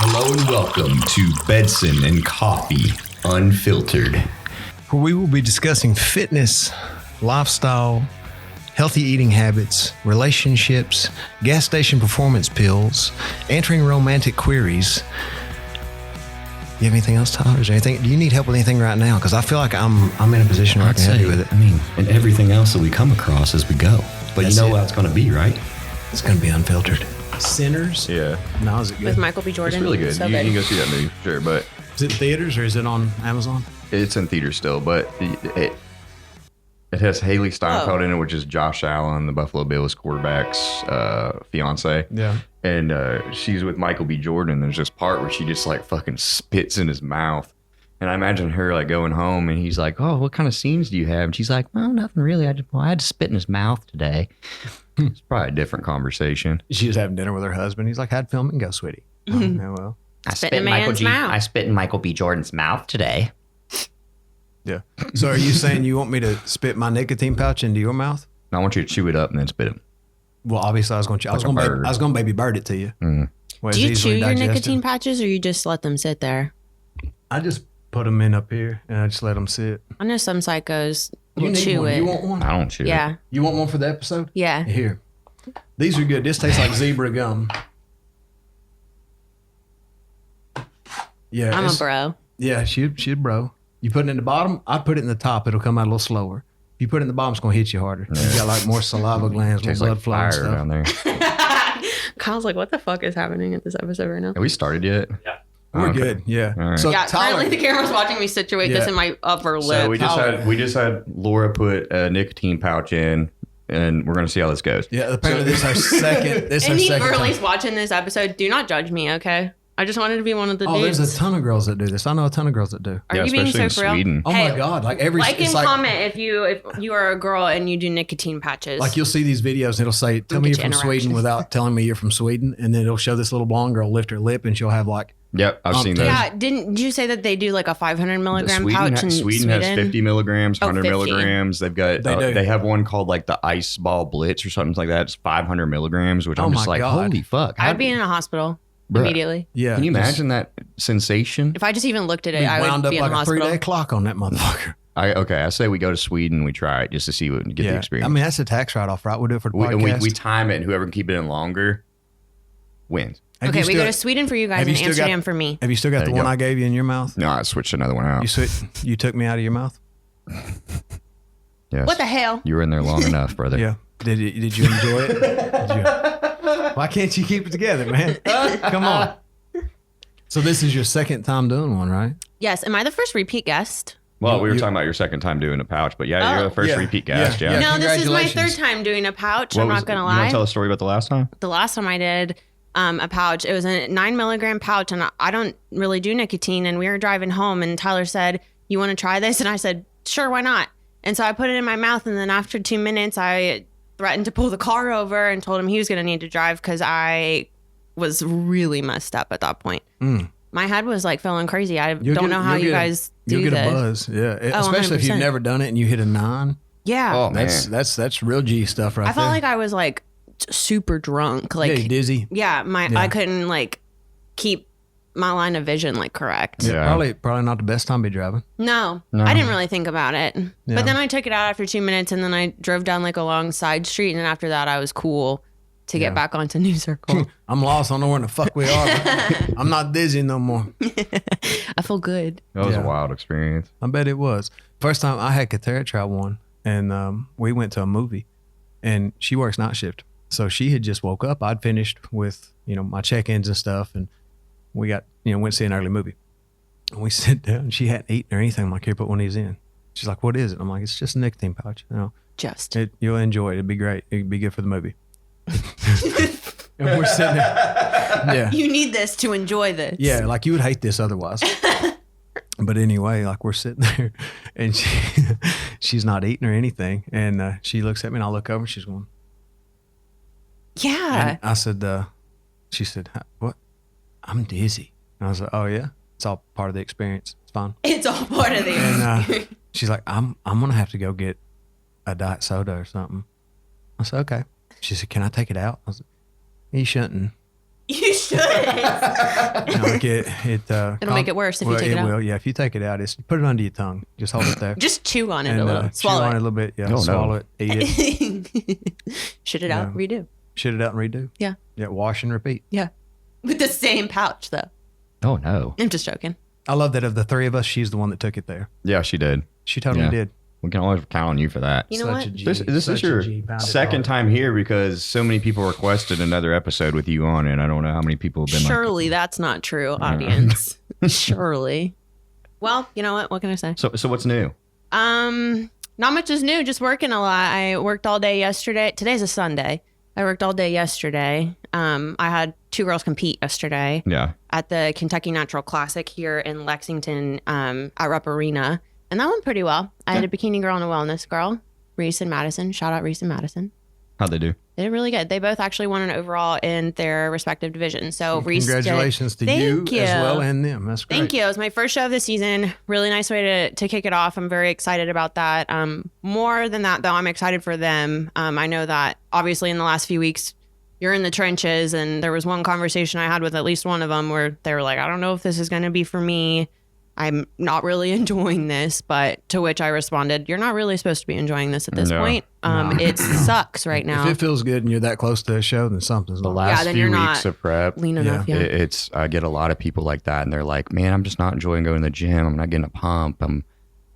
Hello and welcome to Bedson and Coffee Unfiltered, where we will be discussing fitness, lifestyle, healthy eating habits, relationships, gas station performance pills, answering romantic queries. You have anything else, Tyler? Is there anything? Do you need help with anything right now? Because I feel like I'm in a position where I can help you with it. I mean, and everything else that we come across as we go. But you know what it's going to be, right? It's going to be unfiltered. Sinners? Yeah. No, is it good? With Michael B. Jordan. It's really good. So You good. can go see that movie, sure, but Is it in theaters or is it on Amazon? it's in theaters still. But it has Haley Steinfeld in it, which is Josh Allen, the Buffalo Bills quarterback's fiance. Yeah. And she's with Michael B. Jordan. There's this part where she just like fucking spits in his mouth. And I imagine her like going home and he's like, "Oh, what kind of scenes do you have?" And she's like, "Well, nothing really. I had to spit in his mouth today." It's probably a different conversation. She was having dinner with her husband. He's like, "How'd filming go, sweetie?" Oh, yeah, well. I spit in man's mouth. I spit in Michael B. Jordan's mouth today. Yeah. So are you saying you want me to spit my nicotine pouch into your mouth? I want you to chew it up and then spit it. Well, obviously I was going to baby bird it to you. Do you chew your nicotine patches or you just let them sit there? I just put them in up here and I just let them sit. I know some psychos You will need chew one. it. You want one? I don't chew it. Yeah. You want one for the episode? Yeah. Here. These are good. This tastes like zebra gum. Yeah. I'm a bro. Yeah, she'd bro. You put it in the bottom, I put it in the top, it'll come out a little slower. If you put it in the bottom, it's going to hit you harder. You got like more saliva glands, more Tastes blood like flow and fire stuff. down there. Kyle's like, what the fuck is happening at this episode right now? Have we started yet? Yeah. We're good. Yeah. All right. So Yeah, Tyler, currently the camera's watching me situate this Yeah. in my upper lip. So we just had Laura put a nicotine pouch in, and we're gonna see how this goes. yeah, apparently this is our second. This is our Any second girlies time. watching this episode, do not judge me, okay? I just wanted to be one of the Oh, dudes. there's a ton of girls that do this. I know a ton of girls that do. Are Yeah, you being especially so in for real? Sweden. Oh Hey, my God! Like every like it's and comment if you are a girl and you do nicotine patches. like you'll see these videos and it'll say, "Tell me get you're you from Sweden" interactions. without telling me you're from Sweden, and then it'll show this little blonde girl lift her lip and she'll have like Yep, I've seen those. yeah, didn't you say that they do like a 500 milligram pouch in Sweden has 50 milligrams, Oh, 100 50. milligrams. They've got They do. they have one called like the ice ball blitz or something like that. It's 500 milligrams, which Oh I'm just my like, God. holy fuck! I'd be in a hospital Bruh. immediately. yeah. Can you just- imagine that sensation? If I just even looked at it, We I wound would up be in like the a hospital. 3-day clock on that motherfucker. I say we go to Sweden and we try it just to see what get the experience. I mean, that's a tax write-off, right? We'll do it for the we, podcast. we time it, and whoever can keep it in longer wins. Have Okay, you we still- go to Sweden for you guys have you and still got- Amsterdam for me. Have you still got There the you one go. I gave you in your mouth? No, I switched another one out. You took me out of your mouth? Yes. What the hell? You were in there long enough, brother. Yeah. Did you enjoy it? Why can't you keep it together, man? Come on. So this is your second time doing one, right? Yes. Am I the first repeat guest? Well, we were You- talking about your second time doing a pouch, but yeah, you're the first Yeah, repeat guest. yeah, Yeah. yeah. No, this is my Congratulations. third time doing a pouch. What I'm was- not gonna You want lie. to tell a story about the last time? The last time I did a pouch, it was a 9 milligram pouch, and I don't really do nicotine. And we were driving home, and Tyler said, "You want to try this?" And I said, "Sure, why not?" And so I put it in my mouth, and then after 2 minutes, I threatened to pull the car over and told him he was going to need to drive because I was really messed up at that point. My head was like feeling crazy. I don't know how you guys do You'll get this. a buzz, yeah. Oh, Especially if you've 100%. never done it and you hit a 9. Yeah. Oh, man. That's real G stuff right I felt there. like I was like super drunk. Like, yeah, you dizzy. yeah, I couldn't like keep my line of vision like correct. Yeah. Probably not the best time to be driving. No, I didn't really think about it. But then I took it out after 2 minutes, and then I drove down like a long side street, and then after that I was cool to get back onto New Circle. I'm lost. I don't know where in the fuck we are. But I'm not dizzy no more. I feel good. That was Yeah. a wild experience. I bet it was. First time I had Katara try one, and we went to a movie, and she works night shift. So she had just woke up. I'd finished with, my check-ins and stuff, and we got, went to see an early movie. And we sit down, and she hadn't eaten or anything. I'm like, here, put one of these in. She's like, what is it? I'm like, it's just a nicotine pouch. Just. You'll enjoy it. It'd be great. It'd be good for the movie. And we're sitting there. Yeah. You need this to enjoy this. Yeah, like you would hate this otherwise. But anyway, like we're sitting there and she's not eating or anything. And she looks at me and I look over and she's going, Yeah. and I said, she said, what? I'm dizzy. And I was like, oh yeah, it's all part of the experience. It's fine. It's all part of the And she's like, I'm going to have to go get a diet soda or something. I said, okay. She said, can I take it out? I was like, you shouldn't. You should. Like It'll make it worse if you take it out. Will, yeah. If you take it out, put it under your tongue. Just hold it there. Just chew on it and, a little. Swallow chew on it. it a little bit. Yeah. Oh, swallow no. it. Eat it. Shit it out. Redo. Shit it out and redo. Yeah. Yeah. Wash and repeat. Yeah. With the same pouch, though. Oh, no. I'm just joking. I love that of the three of us, she's the one that took it there. Yeah, she did. She totally Yeah. did. We can always count on you for that. You know Such what? a G. This is Such a your G, pound it second hard. time here because so many people requested another episode with you on it. I don't know how many people have been Surely that's not true, audience. Surely. Well, you know what? What can I say? So what's new? Not much is new. Just working a lot. I worked all day yesterday. Today's a Sunday. I worked all day yesterday. I had 2 girls compete yesterday Yeah. at the Kentucky Natural Classic here in Lexington at Rupp Arena. And that went pretty well. I had a bikini girl and a wellness girl, Reese and Madison. Shout out Reese and Madison. How'd they do? They did really good. They both actually won an overall in their respective divisions. So Reese did- Congratulations to Thank you as well and them. That's great. Thank you. It was my first show of the season. Really nice way to kick it off. I'm very excited about that. More than that, though, I'm excited for them. I know that obviously in the last few weeks, you're in the trenches, and there was one conversation I had with at least one of them where they were like, I don't know if this is going to be for me. I'm not really enjoying this, but to which I responded, you're not really supposed to be enjoying this at this No. point. It sucks right now. If it feels good and you're that close to a show, then something's The not last then few you're weeks not of prep, lean enough. Yeah. it's I get a lot of people like that, and they're like, "Man, I'm just not enjoying going to the gym. I'm not getting a pump.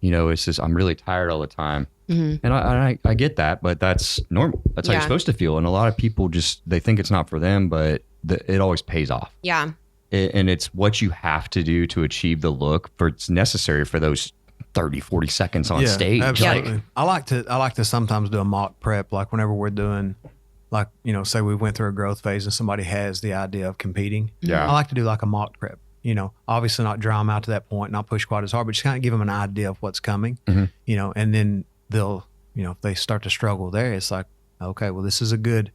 It's just I'm really tired all the time." Mm-hmm. And I get that, but that's normal. That's how you're Yeah. supposed to feel. And a lot of people they think it's not for them, but it always pays off. Yeah. And it's what you have to do to achieve the look it's necessary for those 30, 40 seconds on stage. Absolutely. Like, I like to sometimes do a mock prep, like whenever we're doing, like, say we went through a growth phase and somebody has the idea of competing. Yeah. I like to do like a mock prep. Obviously not draw them out to that point, not push quite as hard, but just kind of give them an idea of what's coming. Mm-hmm. And then they'll, if they start to struggle there, it's like, okay, well, this is a good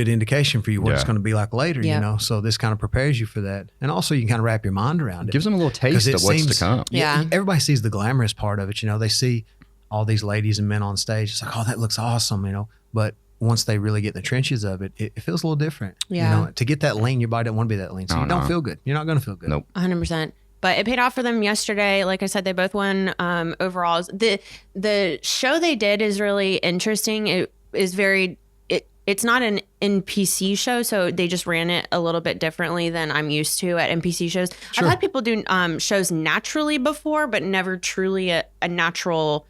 indication for you what it's Yeah. going to be like later. Yeah. So this kind of prepares you for that, and also you can kind of wrap your mind around it. gives them a little 'Cause taste it of what's to seems- come. Yeah. Everybody sees the glamorous part of it. They see all these ladies and men on stage. It's like, oh, that looks awesome. But once they really get in the trenches of it, it feels a little different. Yeah. To get that lean, your body doesn't want to be that lean. So Oh, you don't no. feel good. You're not going to feel good. Nope. 100%. But it paid off for them yesterday. Like I said, they both won overalls. The show they did is really interesting. It is it's not an NPC show, so they just ran it a little bit differently than I'm used to at NPC shows. Sure. I've had people do shows naturally before, but never truly a natural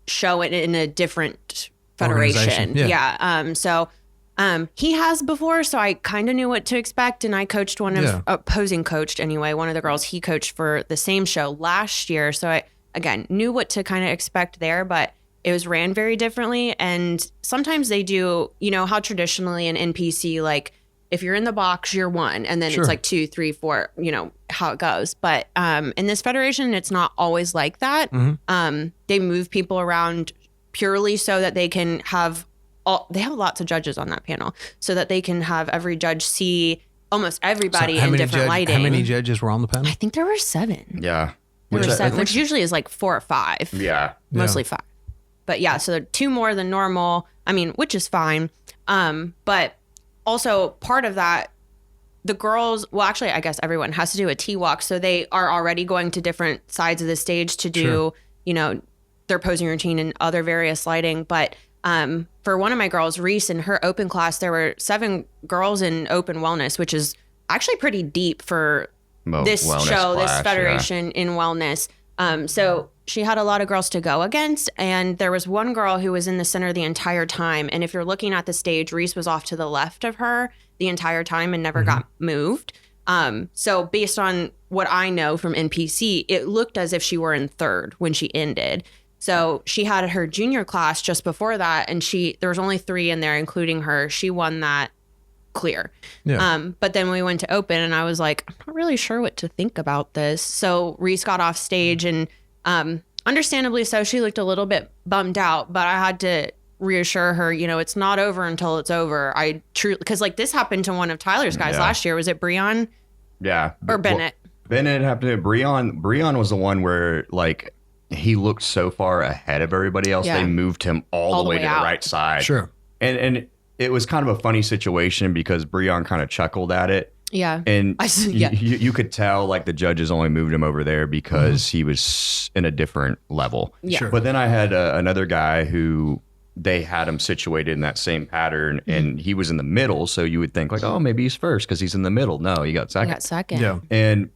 show in a different federation. Organization, yeah. So he has before, so I kind of knew what to expect. And I coached one of opposing coached anyway. One of the girls he coached for the same show last year, so I again knew what to kind of expect there, but it was ran very differently. And sometimes they do, how traditionally in NPC, like if you're in the box, you're one, and then Sure. it's like 2, 3, 4, how it goes. But in this federation, it's not always like that. They move people around purely so that they can have they have lots of judges on that panel, so that they can have every judge see almost everybody in different lighting. How many judges were on the panel? I think there were 7. Yeah. There were I 7, think- which usually is like 4 or 5. Yeah. Mostly 5. But yeah, so they're 2 more than normal. Which is fine. But also part of that, the girls, well, actually, I guess everyone has to do a T-walk. So they are already going to different sides of the stage to do, their posing routine and other various lighting. But for one of my girls, Reese, in her open class, there were 7 girls in open wellness, which is actually pretty deep for this wellness show, class, this federation in wellness. So she had a lot of girls to go against, and there was one girl who was in the center the entire time. And if you're looking at the stage, Reese was off to the left of her the entire time and never got moved. So based on what I know from NPC, it looked as if she were in 3rd when she ended. So she had her junior class just before that, and there was only 3 in there, including her. She won that clear. Yeah. But then we went to open, and I was like, I'm not really sure what to think about this. So Reese got off stage, and understandably so, she looked a little bit bummed out, but I had to reassure her, it's not over until it's over. I truly, because like this happened to one of Tyler's guys last year. Was it Breon Yeah. or Bennett? Bennett happened to Breon was the one where like he looked so far ahead of everybody else, Yeah. they moved him all the way to out. the right side. Sure. And it was kind of a funny situation because Breon kind of chuckled at it. Yeah. And Yeah. you could tell like the judges only moved him over there because he was in a different level. Yeah. Sure. But then I had another guy who they had him situated in that same pattern and he was in the middle. So you would think like, oh, maybe he's first because he's in the middle. No, he got second. I got second. Yeah. And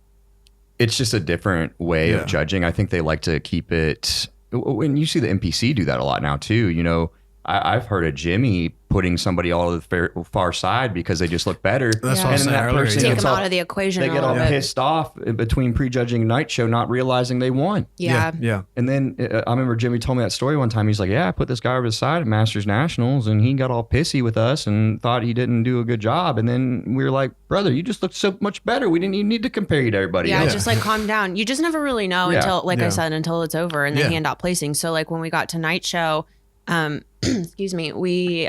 it's just a different way Yeah. of judging. I think they like to keep it. When you see the NPC do that a lot now too, you know, I've heard of Jimmy putting somebody all of the far side because they just look better. That's Yeah. what I was And saying that earlier. person Take gets him all- out of the equation They a get all little bit. pissed off between prejudging and night show, not realizing they won. Yeah. Yeah. And then I remember Jimmy told me that story one time. He's like, yeah, I put this guy over the side at Masters Nationals and he got all pissy with us and thought he didn't do a good job. And then we were like, brother, you just looked so much better. We didn't even need to compare you to everybody Yeah, else. just like calm down. You just never really know Yeah. until, like I Yeah. said, until it's over and they Yeah. hand out placings. So like when we got to night show, excuse me, we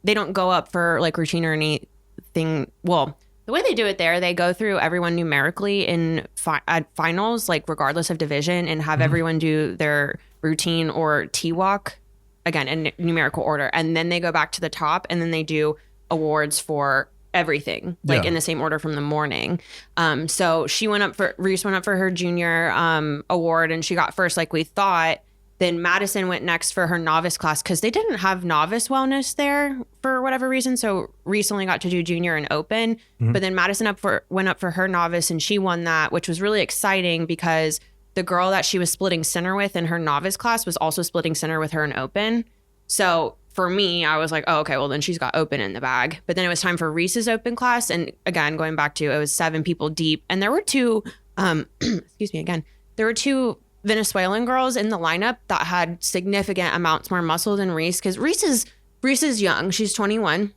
they don't go up for like routine or anything. Well, the way they do it there, they go through everyone numerically in at finals, like regardless of division, and have everyone do their routine or T-walk again in numerical order, and then they go back to the top, and then they do awards for everything, like Yeah. in the same order from the morning. So Reese went up for her junior award, and she got first, like we thought. Then Madison went next for her novice class because they didn't have novice wellness there for whatever reason. So Reese only got to do junior and open. But then Madison went up for her novice and she won that, which was really exciting because the girl that she was splitting center with in her novice class was also splitting center with her in open. So for me, I was like, oh, okay, well then she's got open in the bag. But then it was time for Reese's open class. And again, going back to, it was 7 people deep. And there were 2, excuse me again, there were 2 Venezuelan girls in the lineup that had significant amounts more muscle than Reese, because Reese is young. She's 21,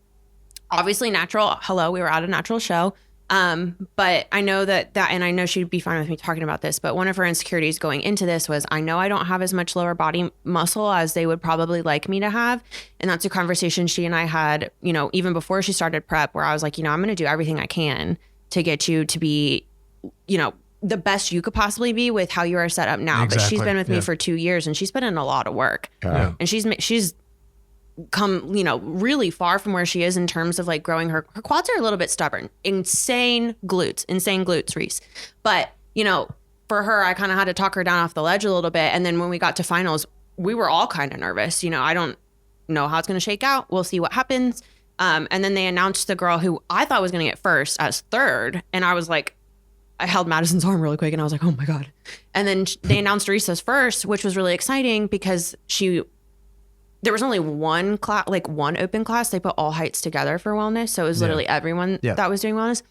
obviously natural. Hello, we were at a natural show. But I know that and I know she'd be fine with me talking about this, but one of her insecurities going into this was, I know I don't have as much lower body muscle as they would probably like me to have. And that's a conversation she and I had, you know, even before she started prep, where I was like, you know, I'm going to do everything I can to get you to be, you know, the best you could possibly be with how you are set up now. But she's Exactly. been with me Yeah. for 2 years and she's put in a lot of work. Yeah. And she's come, you know, really far from where she is in terms of like growing her quads are a little bit stubborn. Insane glutes, Reese. But, you know, for her, I kind of had to talk her down off the ledge a little bit. And then when we got to finals, we were all kind of nervous. You know, I don't know how it's going to shake out. We'll see what happens. And then they announced the girl who I thought was going to get first as third. And I was like, I held Madison's arm really quick and I was like, oh my God. And then they announced Reese as first, which was really exciting because there was only one class, like one open class. They put all heights together for wellness. So it was literally everyone that was doing wellness.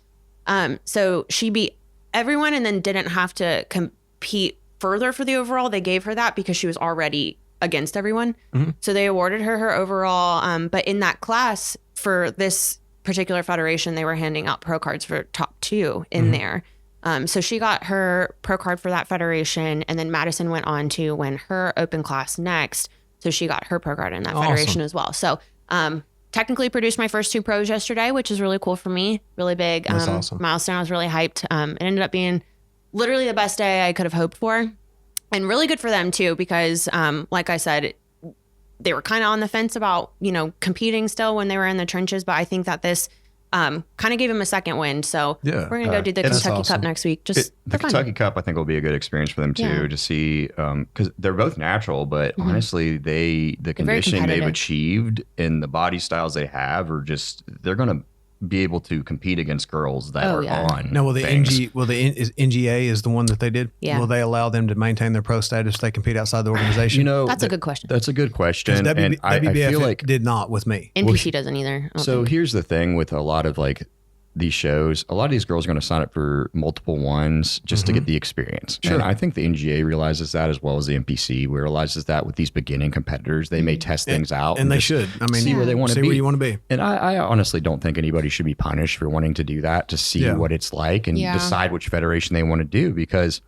So she beat everyone and then didn't have to compete further for the overall. They gave her that because she was already against everyone. So they awarded her overall. But in that class for this particular federation, they were handing out pro cards for top 2 in there. So she got her pro card for that federation, and then Madison went on to win her open class next. So she got her pro card in that federation as well. So technically produced my first 2 pros yesterday, which is really cool for me. Really big That's awesome. milestone. I was really hyped. It ended up being literally the best day I could have hoped for, and really good for them too, because like I said, they were kind of on the fence about, you know, competing still when they were in the trenches. But I think that this kind of gave him a second wind. So Yeah. we're going to go do the That's Kentucky awesome. Cup next week. Just The for fun. Kentucky Cup, I think, will be a good experience for them too, Yeah. to see, because they're both natural, but honestly, the very conditioning they've competitive. achieved and the body styles they have are just, they're going to be able to compete against girls that Oh, are yeah. on. No, well, the things. NGA is the one that they did. Yeah. Will they allow them to maintain their pro status if they compete outside the organization? You know, That's a good question. That's a good 'Cause question. And I WBF feel like, did not with me. NPC doesn't either. I don't so think. here's the thing with a lot of like these shows, a lot of these girls are going to sign up for multiple ones just to get the experience. Sure. And I think the NGA realizes that, as well as the NPC realizes that with these beginning competitors, they may test things out And they just should. I mean, see where they want to see be. where you want to be. And I honestly don't think anybody should be punished for wanting to do that, to see Yeah. what it's like and Yeah. decide which federation they want to do, because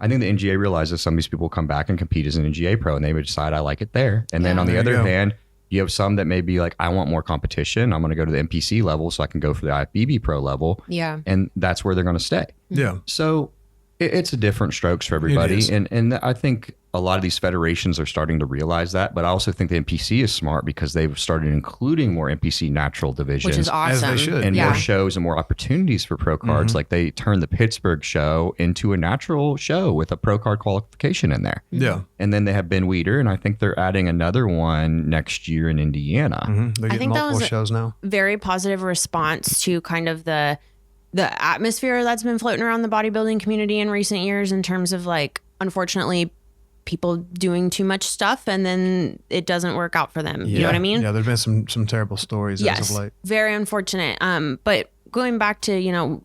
I think the NGA realizes some of these people come back and compete as an NGA pro and they would decide I like it there. And then on the There you other go. hand, you have some that may be like, I want more competition. I'm going to go to the NPC level so I can go for the IFBB pro level. Yeah. And that's where they're going to stay. Yeah. So it's a different strokes for everybody. is. And I think a lot of these federations are starting to realize that, but I also think the NPC is smart because they've started including more NPC natural divisions. Which is awesome. As they should. And Yeah. more shows and more opportunities for pro cards. Like they turned the Pittsburgh show into a natural show with a pro card qualification in there. Yeah. And then they have Ben Weeder, and I think they're adding another one next year in Indiana. They're getting think that multiple was shows now. Very positive response to kind of the atmosphere that's been floating around the bodybuilding community in recent years in terms of like, unfortunately, people doing too much stuff and then it doesn't work out for them. You know what I mean? Yeah, there's been some terrible stories as of late. Very unfortunate. But going back to, you know,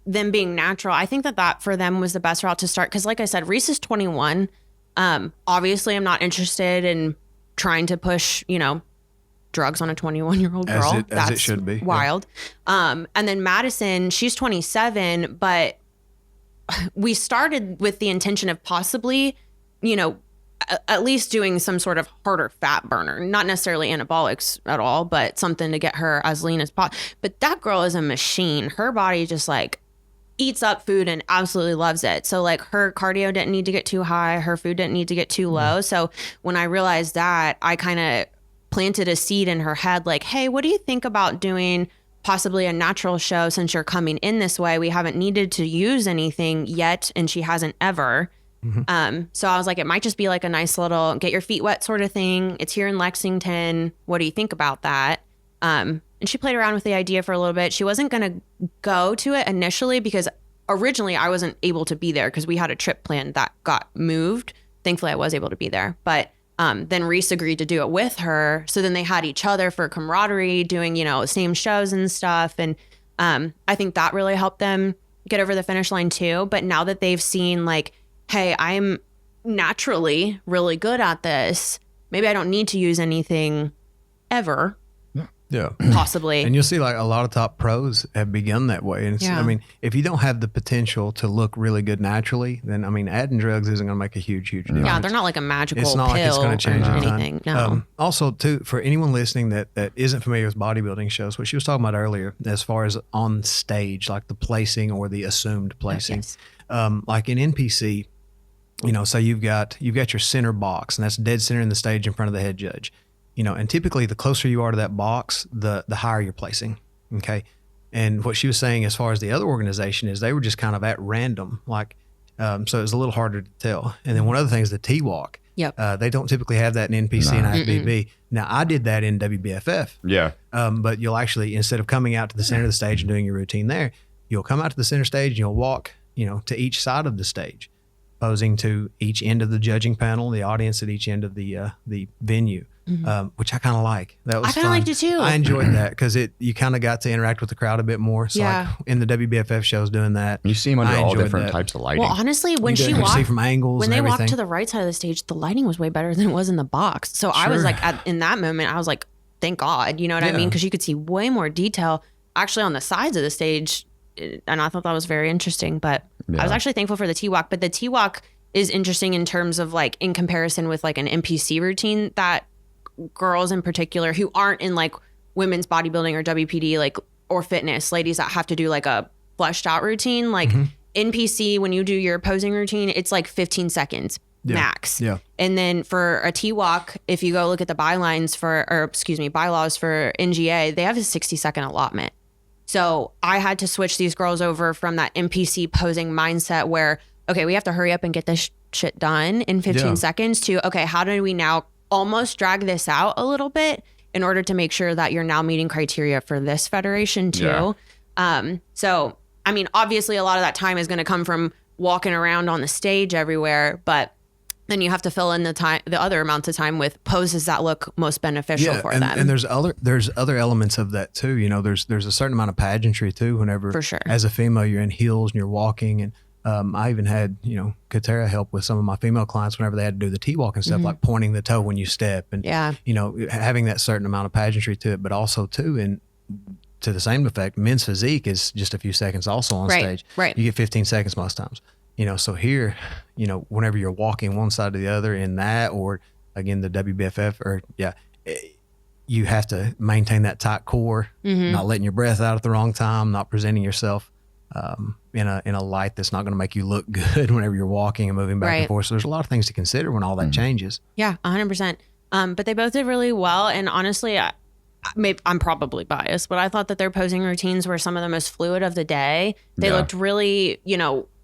them being natural, I think that for them was the best route to start. Cause like I said, Reese is 21. Obviously I'm not interested in trying to push, you know, drugs on a 21-year-old girl. As it should be. Wild. And then Madison, she's 27, but we started with the intention of possibly, you know, at least doing some sort of harder fat burner, not necessarily anabolics at all, but something to get her as lean as possible. But that girl is a machine. Her body just like eats up food and absolutely loves it. So like her cardio didn't need to get too high. Her food didn't need to get too low. So when I realized that, I kind of planted a seed in her head like, hey, what do you think about doing possibly a natural show since you're coming in this way? We haven't needed to use anything yet, and she hasn't ever. So I was like, it might just be like a nice little get your feet wet sort of thing. It's here in Lexington. What do you think about that? And she played around with the idea for a little bit. She wasn't going to go to it initially because originally I wasn't able to be there because we had a trip planned that got moved. Thankfully, I was able to be there. But then Reese agreed to do it with her. So then they had each other for camaraderie doing, you know, same shows and stuff. And I think that really helped them get over the finish line too. But now that they've seen like, hey, I'm naturally really good at this. Maybe I don't need to use anything ever, Yeah. possibly. And you'll see like a lot of top pros have begun that way. And it's, Yeah. I mean, if you don't have the potential to look really good naturally, then I mean, adding drugs isn't going to make a huge difference. Yeah, they're not like a magical It's not pill like it's going to change or in time. anything. No. Also, too, for anyone listening that isn't familiar with bodybuilding shows, what she was talking about earlier, as far as on stage, like the placing or the assumed placing, Yes. like in NPC, you know, so you've got your center box, and that's dead center in the stage in front of the head judge. You know, and typically the closer you are to that box, the higher you're placing. Okay. And what she was saying as far as the other organization is they were just kind of at random, like, so it was a little harder to tell. And then one other thing is the T-walk. Yep. They don't typically have that in NPC and IFBB. Now, I did that in WBFF. Yeah. But you'll actually, instead of coming out to the center of the stage and doing your routine there, you'll come out to the center stage and you'll walk, you know, to each side of the stage, posing to each end of the judging panel, the audience at each end of the venue, which I kind of like. That was I kinda fun. liked it too. I enjoyed that because you kind of got to interact with the crowd a bit more. So Yeah. like in the WBFF shows doing that. You see them under I all enjoyed different that. types of lighting. Well, honestly, when You she can see walked from angles when and they everything. walked to the right side of the stage, the lighting was way better than it was in the box. So I was Sure. like, in that moment, I was like, thank God, you know what I Yeah. mean? Because you could see way more detail actually on the sides of the stage, and I thought that was very interesting. But I was Yeah. actually thankful for the T-walk. But the T-walk is interesting in terms of like in comparison with like an NPC routine that girls in particular who aren't in like women's bodybuilding or WPD like or fitness, ladies that have to do like a fleshed out routine, like NPC, when you do your posing routine, it's like 15 seconds max. Yeah. And then for a T-walk, if you go look at the bylaws for NGA, they have a 60-second allotment. So I had to switch these girls over from that NPC posing mindset where, okay, we have to hurry up and get this shit done in 15 seconds to, okay, how do we now almost drag this out a little bit in order to make sure that you're now meeting criteria for this federation too. Yeah. So, I mean, obviously a lot of that time is going to come from walking around on the stage everywhere, but then you have to fill in the other amounts of time with poses that look most beneficial for them. And there's other elements of that too. You know, there's a certain amount of pageantry too. Whenever, For sure. as a female, you're in heels and you're walking. And I even had, you know, Katera help with some of my female clients whenever they had to do the T-walk and stuff, like pointing the toe when you step, and you know, having that certain amount of pageantry to it. But also too, and to the same effect, men's physique is just a few seconds also on stage. Right. You get 15 seconds most times. You know, so here, you know, whenever you're walking one side to the other in that, or again, the WBFF, or you have to maintain that tight core, not letting your breath out at the wrong time, not presenting yourself in a light that's not going to make you look good whenever you're walking and moving back and forth. So there's a lot of things to consider when all that changes. Yeah, 100%. But they both did really well. And honestly, I'm probably biased, but I thought that their posing routines were some of the most fluid of the day. They looked really,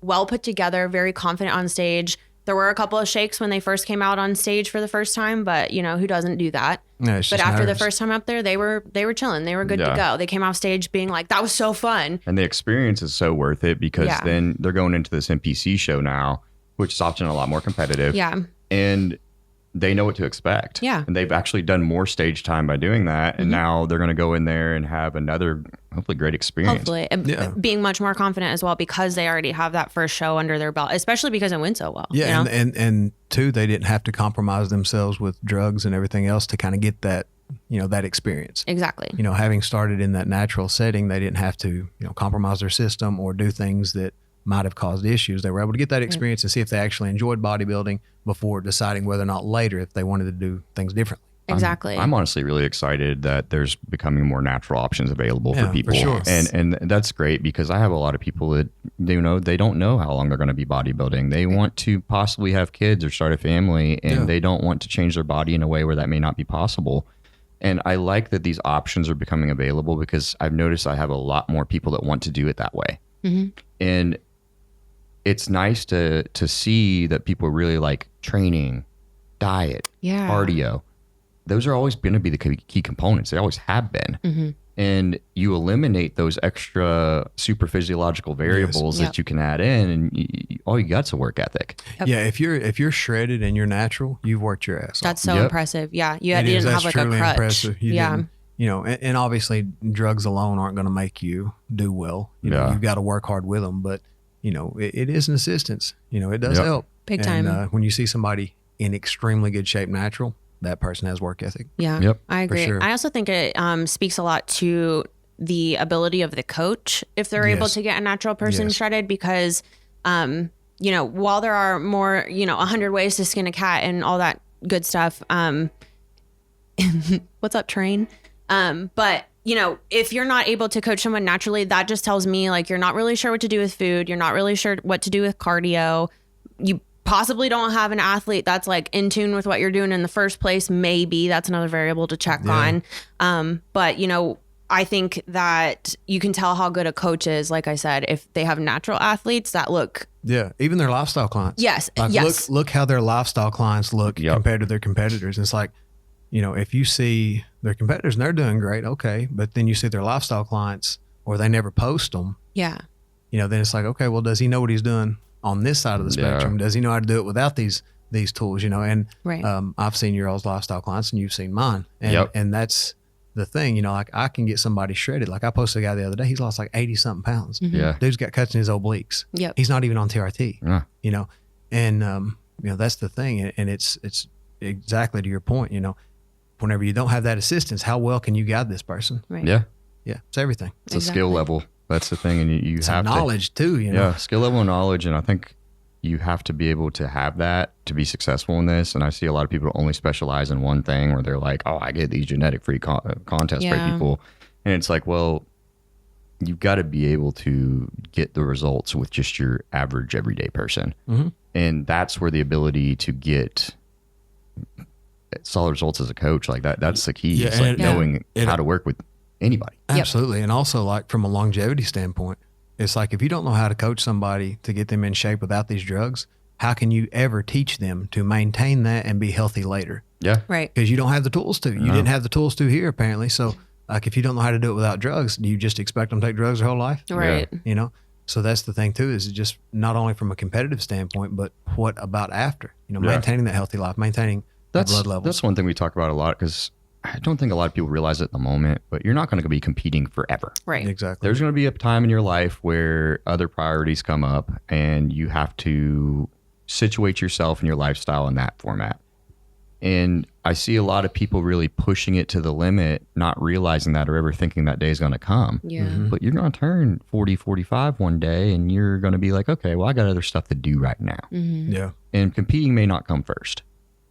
well put together, very confident on stage. There were a couple of shakes when they first came out on stage for the first time, but who doesn't do that? No, but after the first time up there, they were chilling. They were good to go. They came off stage being like, that was so fun. And the experience is so worth it because then they're going into this NPC show now, which is often a lot more competitive. Yeah. And they know what to expect. Yeah. And they've actually done more stage time by doing that. And now they're going to go in there and have another, hopefully, great experience. Hopefully. And being much more confident as well because they already have that first show under their belt, especially because it went so well. Yeah. And two, they didn't have to compromise themselves with drugs and everything else to kind of get that, that experience. Exactly. Having started in that natural setting, they didn't have to, compromise their system or do things that might have caused issues. They were able to get that experience and see if they actually enjoyed bodybuilding before deciding whether or not later if they wanted to do things differently. Exactly. I'm honestly really excited that there's becoming more natural options available for people. For sure. And that's great because I have a lot of people that, they don't know how long they're going to be bodybuilding. They want to possibly have kids or start a family and they don't want to change their body in a way where that may not be possible. And I like that these options are becoming available because I've noticed I have a lot more people that want to do it that way. And it's nice to see that people really like training, diet, cardio. Those are always going to be the key components. They always have been. And you eliminate those extra super physiological variables that you can add in, and all you got's a work ethic. Yeah, if you're shredded and you're natural, you've worked your ass off. That's so impressive. Yeah, you didn't have like a crutch. Impressive. And obviously drugs alone aren't going to make you do well. You've got to work hard with them, but it is an assistance. It does help. Big time. When you see somebody in extremely good shape, natural, that person has work ethic. Yeah, I agree. Sure. I also think it speaks a lot to the ability of the coach if they're able to get a natural person shredded because, while there are more, 100 ways to skin a cat and all that good stuff. What's up, train? But if you're not able to coach someone naturally, that just tells me like you're not really sure what to do with food. You're not really sure what to do with cardio. You possibly don't have an athlete that's like in tune with what you're doing in the first place. Maybe that's another variable to check on. But I think that you can tell how good a coach is, like I said, if they have natural athletes that look. Yeah, even their lifestyle clients. Yes. Look how their lifestyle clients look compared to their competitors. It's like, if you see their competitors and they're doing great, okay, but then you see their lifestyle clients or they never post them. Yeah. Then it's like, okay, well, does he know what he's doing on this side of the spectrum? Does he know how to do it without these tools? And I've seen your all's lifestyle clients and you've seen mine, and that's the thing. Like I can get somebody shredded. Like I posted a guy the other day. He's lost like 80 something pounds. Yeah, dude's got cuts in his obliques. Yep. He's not even on TRT. And that's the thing. And it's exactly to your point. Whenever you don't have that assistance, how well can you guide this person? Right. Yeah, it's everything. It's a skill level. That's the thing, and you it's have knowledge too. Yeah, skill level and knowledge, and I think you have to be able to have that to be successful in this. And I see a lot of people only specialize in one thing, where they're like, "Oh, I get these genetic free contest free people," and it's like, well, you've got to be able to get the results with just your average everyday person, and that's where the ability to get solid results as a coach, like that's the key. It's like knowing how to work with anybody. Absolutely. And also like from a longevity standpoint, it's like if you don't know how to coach somebody to get them in shape without these drugs, how can you ever teach them to maintain that and be healthy later? Yeah. Right. Because you don't have the tools to. You didn't have the tools to here apparently. So like if you don't know how to do it without drugs, do you just expect them to take drugs their whole life? Right. So that's the thing too, is just not only from a competitive standpoint, but what about after? Maintaining that healthy life, maintaining blood levels. That's one thing we talk about a lot because I don't think a lot of people realize it at the moment, but you're not going to be competing forever. Right. Exactly. There's going to be a time in your life where other priorities come up and you have to situate yourself and your lifestyle in that format. And I see a lot of people really pushing it to the limit, not realizing that or ever thinking that day is going to come. Yeah. But you're going to turn 40, 45 one day and you're going to be like, okay, well, I got other stuff to do right now. Yeah. And competing may not come first.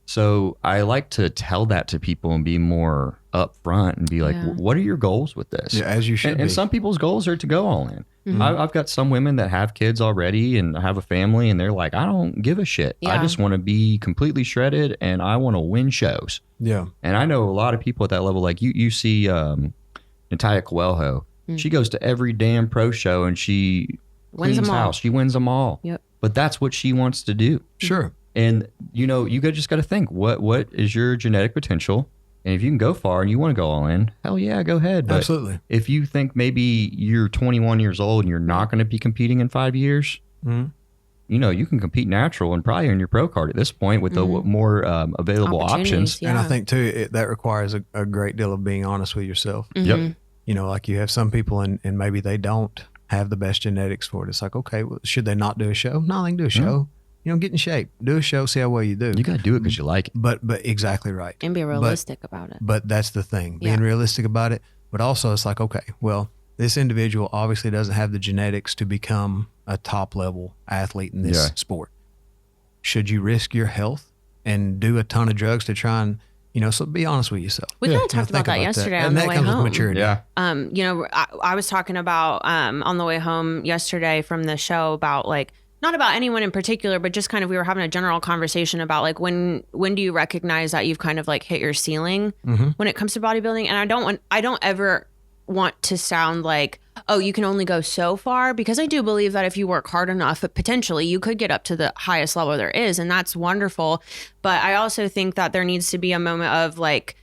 So I like to tell that to people and be more up front and be like, Yeah. what are your goals with this? Yeah, as you should And be. some people's goals are to go all in. Mm-hmm. I've got some women that have kids already and have a family, and they're like, I don't give a shit. I Yeah. just want to be completely shredded, and I want to win shows. Yeah. And I know a lot of people at that level. Like you see Natalia Coelho. She goes to every damn pro show and she Wins cleans them all. house. She wins them all. Yep. But that's what she wants to do. Sure. And you just got to think, what is your genetic potential? And if you can go far and you want to go all in, hell yeah, go ahead. But Absolutely. if you think maybe you're 21 years old and you're not going to be competing in 5 years, you can compete natural and probably earn your pro card at this point with the more available options. Opportunities, And I yeah. think too, that requires a great deal of being honest with yourself. Yep. Like you have some people and maybe they don't have the best genetics for it. It's like, okay, well, should they not do a show? No, they can do a show. Get in shape, do a show, see how well you do. You got to do it because you like it. But exactly right. And be realistic about it. But that's the thing, Yeah. being realistic about it. But also it's like, okay, well, this individual obviously doesn't have the genetics to become a top level athlete in this Yeah. sport. Should you risk your health and do a ton of drugs to try and, so be honest with yourself. We kind of You know, talked about think that yesterday And on the that way comes home. with maturity. Yeah. I was talking about on the way home yesterday from the show about like not about anyone in particular, but just kind of we were having a general conversation about like when do you recognize that you've kind of like hit your ceiling when it comes to bodybuilding? And I don't ever want to sound like, oh, you can only go so far, because I do believe that if you work hard enough, potentially you could get up to the highest level there is, and that's wonderful. But I also think that there needs to be a moment of like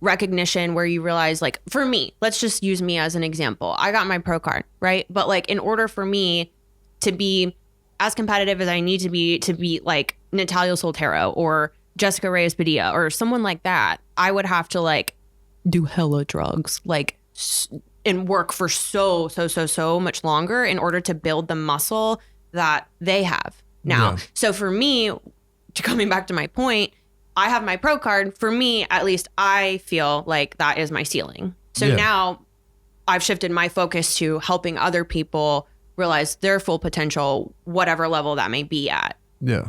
recognition where you realize, like, for me, let's just use me as an example. I got my pro card, right? But like in order for me to be as competitive as I need to be like Natalia Soltero or Jessica Reyes Padilla or someone like that, I would have to like do hella drugs, like, and work for so much longer in order to build the muscle that they have now. Yeah. So for me, coming back to my point, I have my pro card. For me, at least, I feel like that is my ceiling. So Yeah. now I've shifted my focus to helping other people realize their full potential, whatever level that may be at, Yeah.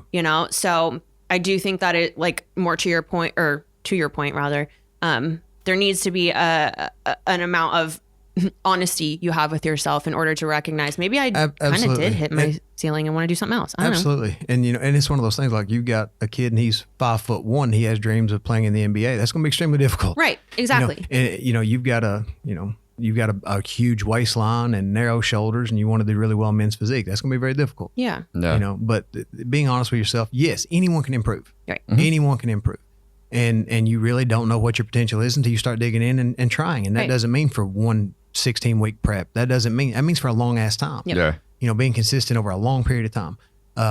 So I do think that it, like, more to your point rather, there needs to be an amount of honesty you have with yourself in order to recognize maybe I kind of Absolutely. did hit my ceiling and want to do something else. I don't know. Absolutely. And, and it's one of those things, like, you got a kid and he's 5'1", he has dreams of playing in the NBA. That's going to be extremely difficult. Right. Exactly. And, you've got a huge waistline and narrow shoulders, and you want to do really well in men's physique. That's going to be very difficult. Yeah. Yeah. But being honest with yourself, yes, anyone can improve. Right. Anyone can improve. And you really don't know what your potential is until you start digging in and trying. And that Right. doesn't mean for one 16-week prep. That means for a long ass time. Yep. Yeah. Being consistent over a long period of time.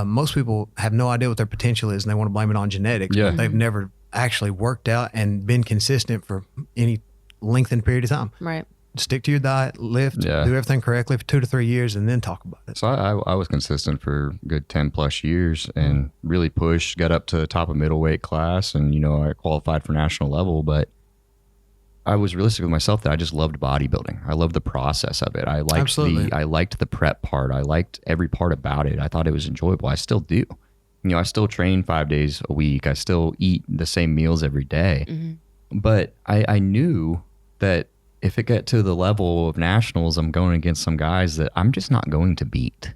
Most people have no idea what their potential is, and they want to blame it on genetics. Yeah. But they've never actually worked out and been consistent for any lengthened period of time. Right. Stick to your diet, lift, Yeah. do everything correctly for 2 to 3 years, and then talk about it. So I was consistent for a good 10 plus years and really pushed, got up to the top of middleweight class, and I qualified for national level. But I was realistic with myself that I just loved bodybuilding. I loved the process of it. I liked Absolutely. I liked the prep part. I liked every part about it. I thought it was enjoyable. I still do. I still train 5 days a week. I still eat the same meals every day. But I knew that if it got to the level of nationals, I'm going against some guys that I'm just not going to beat.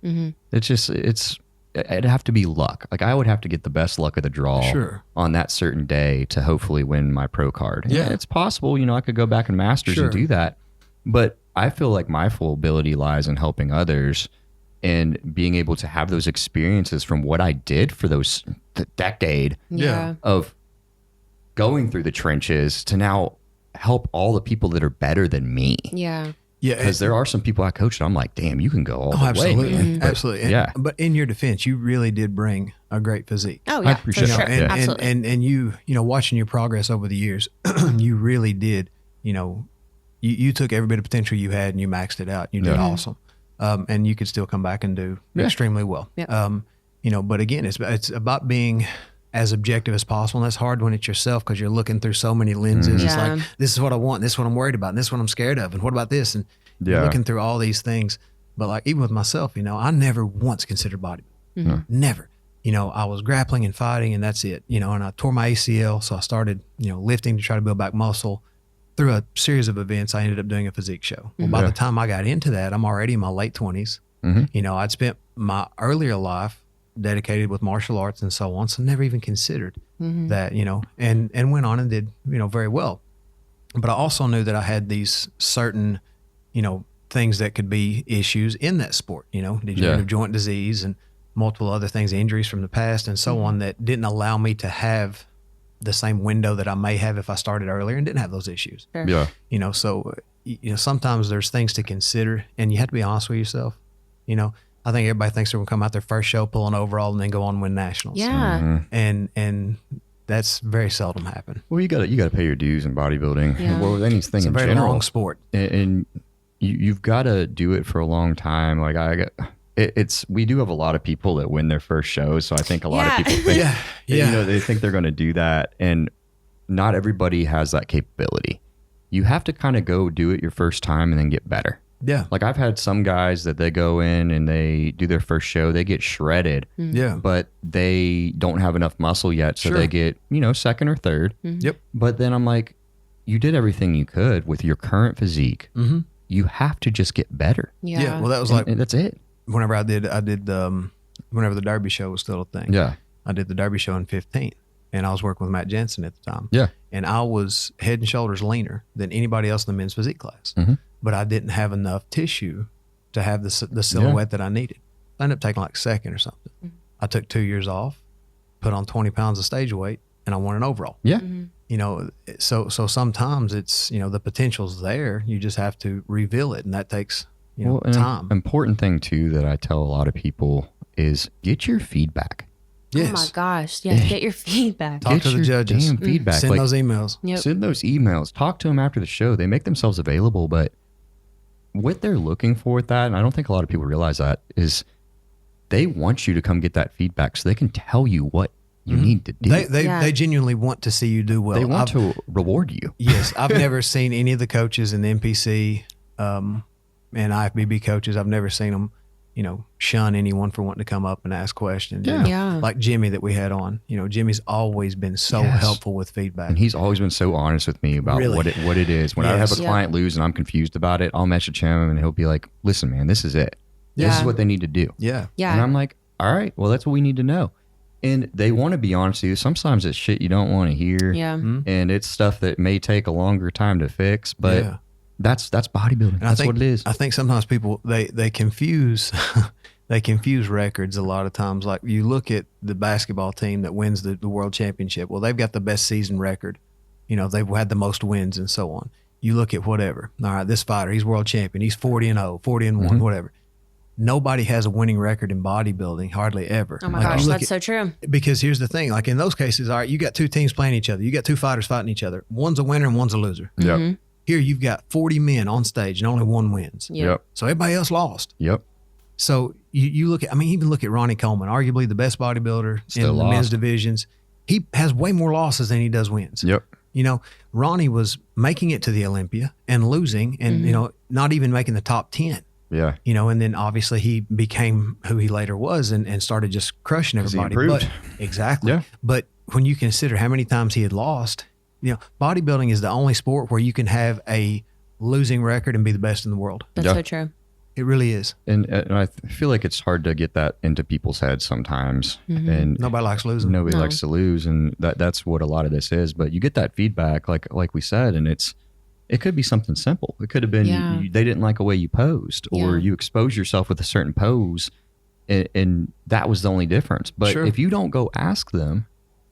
It'd have to be luck. Like, I would have to get the best luck of the draw Sure. on that certain day to hopefully win my pro card. Yeah. And it's possible, I could go back in masters Sure. and do that. But I feel like my full ability lies in helping others and being able to have those experiences from what I did for the decade Yeah. of going through the trenches to now help all the people that are better than me. Yeah. Yeah. Because there are some people I coach and I'm like, damn, you can go all the way. absolutely. Man. But, Absolutely. And- yeah. But in your defense, you really did bring a great physique. Oh, I yeah. For appreciate sure. that. Yeah. Absolutely. And you watching your progress over the years, you really did, you took every bit of potential you had and you maxed it out. You did Yeah. awesome. And you could still come back and do Yeah. extremely well. Yep. But again, it's about being as objective as possible. And that's hard when it's yourself, because you're looking through so many lenses. It's Yeah. like, this is what I want, this is what I'm worried about, and this is what I'm scared of, and what about this? And you're Yeah. looking through all these things. But like, even with myself, I never once considered bodybuilding. Never. I was grappling and fighting and that's it, and I tore my ACL. So I started, lifting to try to build back muscle. Through a series of events, I ended up doing a physique show. Well, by the time I got into that, I'm already in my late 20s. I'd spent my earlier life dedicated with martial arts and so on. So never even considered that, and went on and did, very well. But I also knew that I had these certain, things that could be issues in that sport, degenerative joint disease and multiple other things, injuries from the past and so on, that didn't allow me to have the same window that I may have if I started earlier and didn't have those issues. Sure. Yeah. So, sometimes there's things to consider and you have to be honest with yourself. I think everybody thinks they're going to come out their first show, pull an overall and then go on and win nationals. Yeah. And that's very seldom happen. Well, you got to pay your dues in bodybuilding. Yeah. Well, with anything It's a in very general. long sport. And you've got to do it for a long time. Like we do have a lot of people that win their first shows. So I think a lot of people think, they think they're going to do that. And not everybody has that capability. You have to kind of go do it your first time and then get better. Yeah. Like I've had some guys that they go in and they do their first show, they get shredded, but they don't have enough muscle yet. So they get, second or third. Yep. But then I'm like, you did everything you could with your current physique. You have to just get better. Yeah. Well, that was And that's it. whenever I did whenever the Derby show was still a thing. Yeah. I did the Derby show in 15 and I was working with Matt Jensen at the time. Yeah. And I was head and shoulders leaner than anybody else in the men's physique class. But I didn't have enough tissue to have the silhouette that I needed. I ended up taking like second or something. I took 2 years off, put on 20 pounds of stage weight, and I won an overall. Yeah. So sometimes it's, the potential's there. You just have to reveal it, and that takes, An time. important thing too that I tell a lot of people is get your feedback. Yes. Oh my gosh. Yeah. Get your feedback. Talk to the your judges. damn feedback. Send Like, those emails. Yep. Send those emails. Talk to them after the show. They make themselves available, but what they're looking for with that, and I don't think a lot of people realize that, is they want you to come get that feedback so they can tell you what you need to do. They genuinely want to see you do well. They want to reward you. Yes, I've never seen any of the coaches in the NPC and IFBB coaches. I've never seen them, shun anyone for wanting to come up and ask questions. Yeah. Like Jimmy that we had on. Jimmy's always been so helpful with feedback. And he's always been so honest with me about what it is. When I have a client lose and I'm confused about it, I'll message him and he'll be like, "Listen, man, this is it. This is what they need to do." Yeah. And I'm like, "All right, well, that's what we need to know." And they want to be honest with you. Sometimes it's shit you don't want to hear. Yeah. And it's stuff that may take a longer time to fix, but that's bodybuilding. And That's what it is. I think sometimes people they confuse they confuse records a lot of times. Like you look at the basketball team that wins the world championship. Well, they've got the best season record. They've had the most wins and so on. You look at whatever. All right, this fighter, he's world champion. He's 40-0, 40-1, whatever. Nobody has a winning record in bodybuilding, hardly ever. Oh my gosh, that's so true. Because here's the thing, like in those cases, all right, you got two teams playing each other. You got two fighters fighting each other. One's a winner and one's a loser. Yep. Here you've got 40 men on stage and only one wins. Yep. So everybody else lost. Yep. So you look at, even look at Ronnie Coleman, arguably the best bodybuilder in the men's divisions. He has way more losses than he does wins. Yep. Ronnie was making it to the Olympia and losing and, not even making the top 10. Yeah. And then obviously he became who he later was and started just crushing everybody. He improved. Exactly. Yeah. But when you consider how many times he had lost, bodybuilding is the only sport where you can have a losing record and be the best in the world. That's so true. It really is. And I feel like it's hard to get that into people's heads sometimes. And Nobody likes losing. Nobody likes to lose. And that's what a lot of this is. But you get that feedback, like we said, and it could be something simple. It could have been they didn't like the way you posed, or you exposed yourself with a certain pose, and that was the only difference. But if you don't go ask them,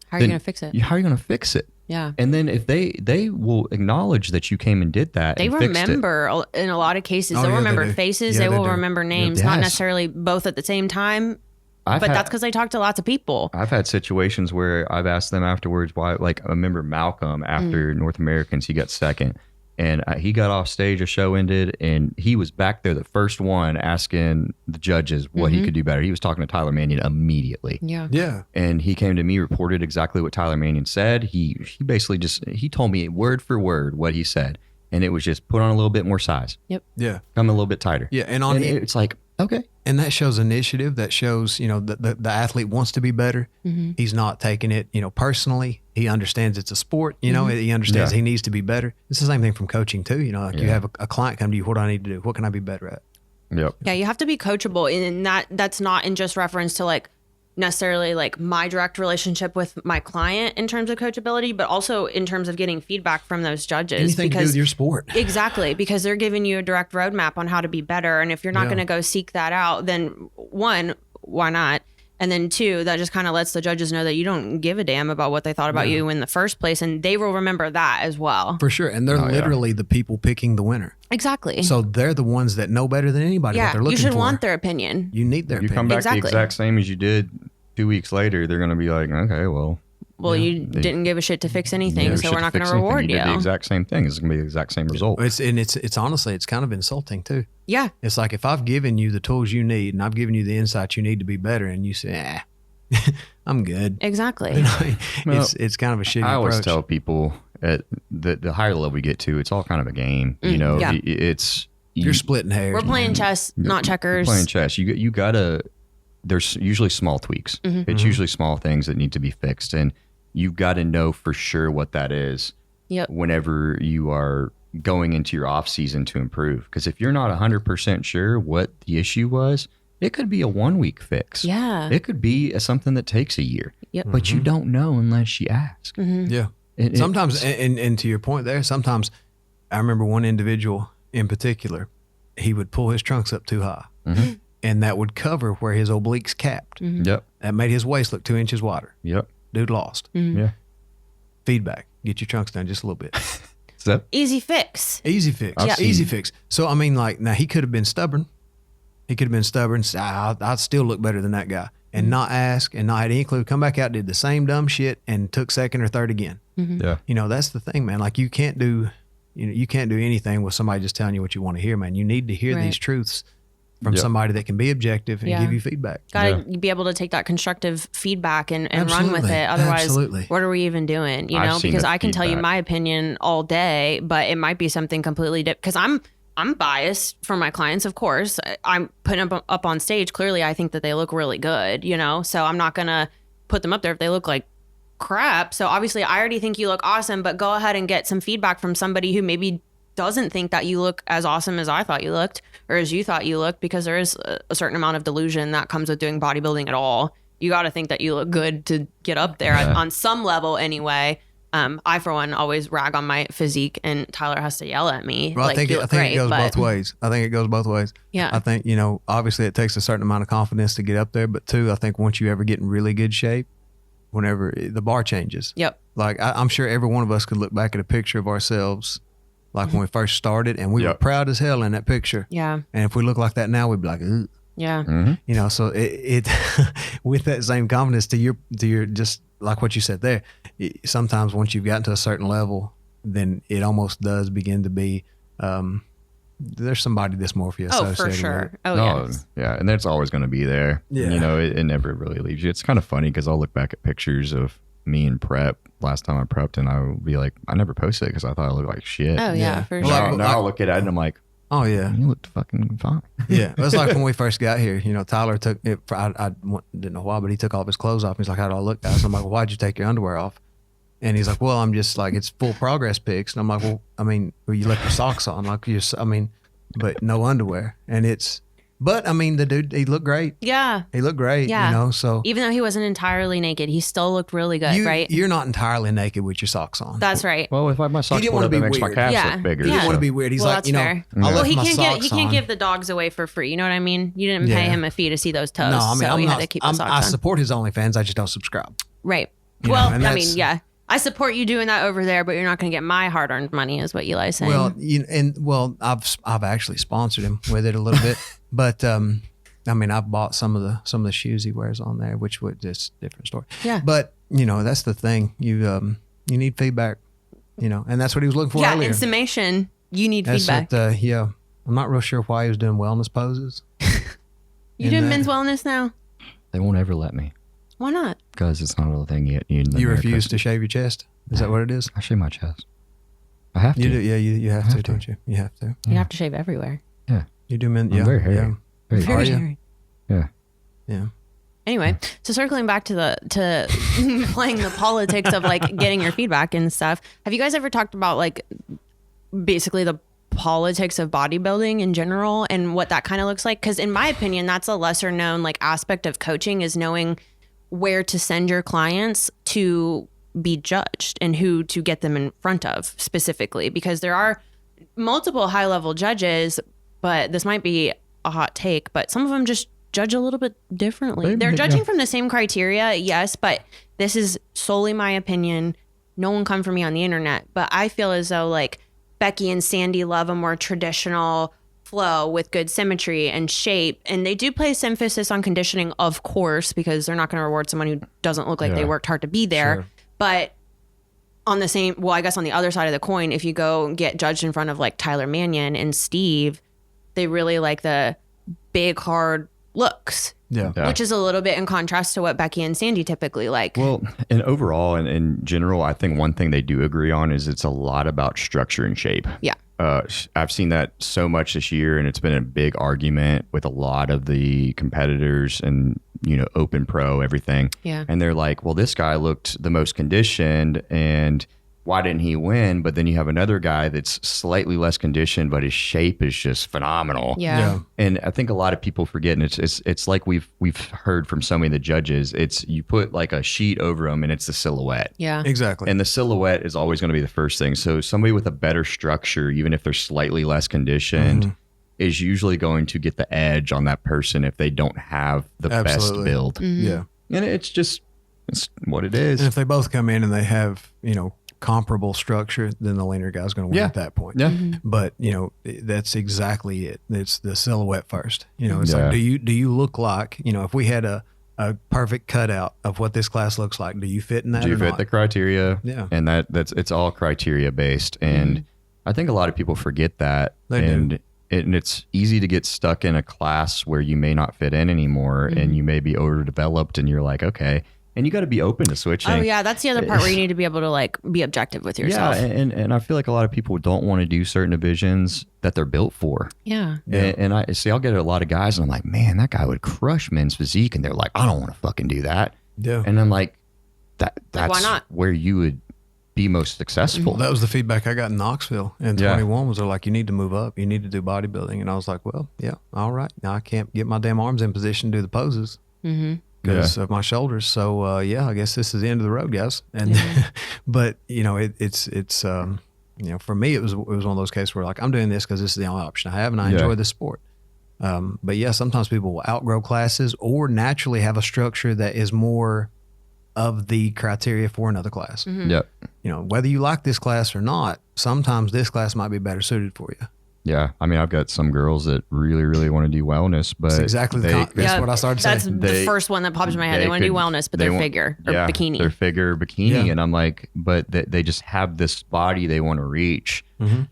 how are you going to fix it? How are you going to fix it? Yeah. And then if they will acknowledge that you came and did that, they and fixed remember in a lot of cases. They'll remember faces. They will remember names, not necessarily both at the same time. But that's because they talk to lots of people. I've had situations where I've asked them afterwards why. Like I remember Malcolm after North Americans, he got second. And he got off stage, a show ended, and he was back there the first one asking the judges what he could do better. He was talking to Tyler Mannion immediately. Yeah. Yeah. And he came to me, reported exactly what Tyler Mannion said. He basically he told me word for word what he said. And it was just put on a little bit more size. Yep. Yeah. Come a little bit tighter. Yeah. And it's like, Okay. And that shows initiative. That shows, the athlete wants to be better. He's not taking it, personally. He understands it's a sport. He understands he needs to be better. It's the same thing from coaching too. You have a client come to you. What do I need to do? What can I be better at? Yep. Yeah, you have to be coachable, and that's not in just reference to like necessarily like my direct relationship with my client in terms of coachability, but also in terms of getting feedback from those judges. Anything to do with your sport. Exactly, because they're giving you a direct roadmap on how to be better. And if you're not going to go seek that out, then one, why not? And then two, that just kind of lets the judges know that you don't give a damn about what they thought about you in the first place. And they will remember that as well. For sure. And they're literally the people picking the winner. Exactly. So they're the ones that know better than anybody what they're looking for. You should want their opinion. You need their You opinion. come back Exactly. the exact same as you did 2 weeks later, they're going to be like, okay, well. You didn't give a shit to fix anything, so we're not going to reward you. You did the exact same thing. It's going to be the exact same result. It's honestly, it's kind of insulting too. Yeah. It's like if I've given you the tools you need and I've given you the insights you need to be better and you say, I'm good. Exactly. It's kind of a shitty I always approach. tell people at the higher level we get to, it's all kind of a game. Yeah. You're splitting hairs. We're playing chess, not checkers. Playing chess. You gotta. There's usually small tweaks. It's usually small things that need to be fixed, and you've got to know for sure what that is. Yep. Whenever you are going into your off season to improve, because if you're not 100% sure what the issue was, it could be a 1 week fix. Yeah. It could be something that takes a year. Yep. But you don't know unless you ask. Yeah. Sometimes, and to your point there, sometimes I remember one individual in particular, he would pull his trunks up too high. And that would cover where his obliques capped. Yep. That made his waist look 2 inches wider. Yep. Dude lost. Yeah. Feedback. Get your trunks down just a little bit. Easy fix. Easy fix. I've seen- Easy fix. So, I mean, like, now he could have been stubborn. Say, I'd still look better than that guy. And not ask and not had any clue. Come back out, did the same dumb shit and took second or third again. Yeah. That's the thing, man. Like, you can't do anything with somebody just telling you what you want to hear, man. You need to hear these truths from somebody that can be objective and give you feedback. Got to be able to take that constructive feedback and run with Absolutely. it. Otherwise, Absolutely. what are we even doing? I've seen Because the I can tell you feedback. my opinion all day, but it might be something completely different. Because I'm biased for my clients, of course. I'm putting them up on stage. Clearly, I think that they look really good, so I'm not going to put them up there if they look like crap. So obviously, I already think you look awesome, but go ahead and get some feedback from somebody who maybe doesn't think that you look as awesome as I thought you looked or as you thought you looked, because there is a certain amount of delusion that comes with doing bodybuilding at all. You got to think that you look good to get up there on some level anyway. I, for one, always rag on my physique, and Tyler has to yell at me. Well, like, I think it goes both ways. I think it goes both ways. Yeah. I think, obviously it takes a certain amount of confidence to get up there, but two, I think once you ever get in really good shape, whenever the bar changes. Yep. Like I'm sure every one of us could look back at a picture of ourselves like when we first started and we were proud as hell in that picture. Yeah. And if we look like that now, we'd be like, ugh. Yeah. So it with that same confidence to your just like what you said there, sometimes once you've gotten to a certain level, then it almost does begin to be there's some body dysmorphia Oh, associated for with sure. it. Oh, No, yes. yeah, and that's always going to be there. Yeah. It never really leaves you. It's kind of funny because I'll look back at pictures of me in prep last time I prepped, and I'll be like, I never posted it because I thought I looked like shit. Oh, yeah, for Well, sure. like- Now I'll look at it and I'm like, Oh yeah. you looked fucking fine. Yeah, it was like when we first got here. Tyler took it. I didn't know why, but he took all of his clothes off. He's like, "How do I look, guys?" I'm like, well, "Why'd you take your underwear off?" And he's like, "Well, I'm just like it's full progress pics." And I'm like, "Well, you left your socks on, but no underwear." And but the dude, he looked great. Yeah. He looked great. Yeah. So Even though he wasn't entirely naked, he still looked really good, right? You're not entirely naked with your socks on. That's right. Well, if I have my socks didn't pulled wanna up, be it makes my weird. calves Yeah. look bigger. He didn't Yeah. want to be weird. He's Well, like, that's fair. I Well, left he my can't socks he can't on. give the dogs away for free. You know what I mean? You didn't Yeah. pay him a fee to see those toes. No, so I'm he not. had to keep the socks I on. support his OnlyFans. I just don't subscribe. Right. You Well, know, and I mean, that's- yeah. I support you doing that over there, but you're not going to get my hard-earned money, is what Eli's saying. Well, I've actually sponsored him with it a little bit, but I've bought some of the shoes he wears on there, which would just different story. Yeah. But that's the thing. You need feedback. And that's what he was looking for yeah, earlier. in summation, you need That's feedback. what, I'm not real sure why he was doing wellness poses. You doing men's wellness now? They won't ever let me Why not? because it's not a thing yet. You refuse to shave your chest. Is that what it is? I shave my chest. I have to. You do. Yeah, you have to, to. don't you? You have to. You have to shave everywhere. Yeah. You do men. I'm Yeah. very hairy. Yeah. great. Are Very you? daring. Yeah. Yeah. Anyway, so circling back to playing the politics of like getting your feedback and stuff. Have you guys ever talked about like basically the politics of bodybuilding in general and what that kind of looks like? Because in my opinion, that's a lesser known like aspect of coaching, is knowing where to send your clients to be judged and who to get them in front of specifically, because there are multiple high level judges, but this might be a hot take, but some of them just judge a little bit differently. They're judging from the same criteria, yes, but this is solely my opinion. No one come for me on the internet, but I feel as though like Becky and Sandy love a more traditional flow with good symmetry and shape, and they do place emphasis on conditioning, of course, because they're not going to reward someone who doesn't look like they worked hard to be there. Sure. But on the same, well, I guess on the other side of the coin, if you go get judged in front of like Tyler Mannion and Steve, they really like the big hard looks, Yeah. which is a little bit in contrast to what Becky and Sandy typically like. Well, and overall and in general, I think one thing they do agree on is it's a lot about structure and shape. Yeah. I've seen that so much this year, and it's been a big argument with a lot of the competitors and, you know, open pro, everything. Yeah. And they're like, well, this guy looked the most conditioned, and why didn't he win? But then you have another guy that's slightly less conditioned, but his shape is just phenomenal. Yeah. And I think a lot of people forget, and it's like we've heard from so many of the judges. It's you put like a sheet over them, and it's the silhouette. Yeah. Exactly. And the silhouette is always going to be the first thing. So somebody with a better structure, even if they're slightly less conditioned, is usually going to get the edge on that person if they don't have the best build. Yeah. And it's what it is. And if they both come in and they have, you know, comparable structure, then the leaner guy's going to win at that point. Yeah. But, you know, that's exactly it. It's the silhouette first. You know, it's Yeah. like, do you look like, you know, if we had a perfect cutout of what this class looks like, do you fit in that Do you or fit not? the criteria? Yeah. And it's all criteria based. And I think a lot of people forget that. They do. and it's easy to get stuck in a class where you may not fit in anymore and you may be overdeveloped, and you're like, okay. And you got to be open to switching. Oh yeah, that's the other part where you need to be able to like be objective with yourself. Yeah, and I feel like a lot of people don't want to do certain divisions that they're built for. Yeah. And I see, I'll get a lot of guys, and I'm like, man, that guy would crush men's physique, and they're like, I don't want to fucking do that. Yeah. And I'm like, that's why not? where you would be most successful. Well, that was the feedback I got in Knoxville in 21 was they're like, you need to move up. You need to do bodybuilding. And I was like, well, yeah, all right. Now I can't get my damn arms in position to do the poses. Because of my shoulders. So, yeah, I guess this is the end of the road, guys. And, but you know, it's you know, for me, it was one of those cases where like, I'm doing this because this is the only option I have and I enjoy the sport. But yeah, sometimes people will outgrow classes or naturally have a structure that is more of the criteria for another class. Yep. You know, whether you like this class or not, sometimes this class might be better suited for you. Yeah. I mean, I've got some girls that really, really want to do wellness, but That's exactly that's what I started saying. That's the first one that pops in my head. They want to do wellness, but they're figure or bikini. They're figure bikini. And I'm like, but they just have this body they want to reach.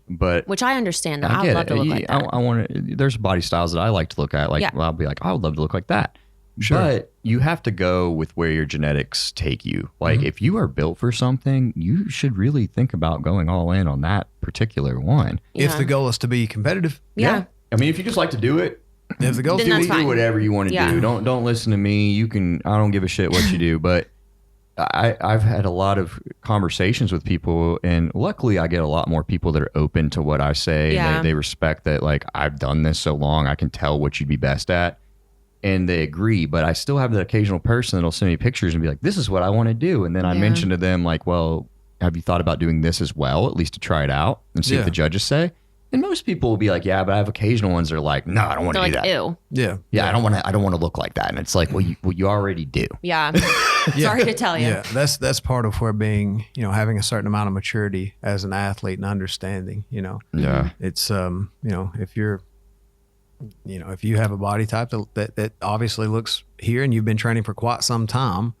But Which I understand. I I would get love it. to look like that. I want to, there's body styles that I like to look at. Like, well, I'll be like, I would love to look like that. Sure. But you have to go with where your genetics take you. Like, if you are built for something, you should really think about going all in on that particular one. If the goal is to be competitive. Yeah. I mean, if you just like to do it, If the goal is Then to that's be fine. do whatever you want to Yeah. do. Don't listen to me. You can. I don't give a shit what you do. But I've had a lot of conversations with people, and luckily I get a lot more people that are open to what I say. Yeah. They respect that. Like, I've done this so long, I can tell what you'd be best at, and they agree. But I still have that occasional person that'll send me pictures and be like, "This is what I want to do," and then I mention to them like, "Well, have you thought about doing this as well, at least to try it out and see what the judges say?" And most people will be like, "Yeah," but I have occasional ones that are like, "No, I don't want to They're do like, that." ew. Yeah. I don't want to look like that. And it's like, well, you already do. Yeah. Sorry to tell you. Yeah, that's part of where being, you know, having a certain amount of maturity as an athlete and understanding, you know. Yeah. It's you know, if you're, you know, if you have a body type that obviously looks here and you've been training for quite some time,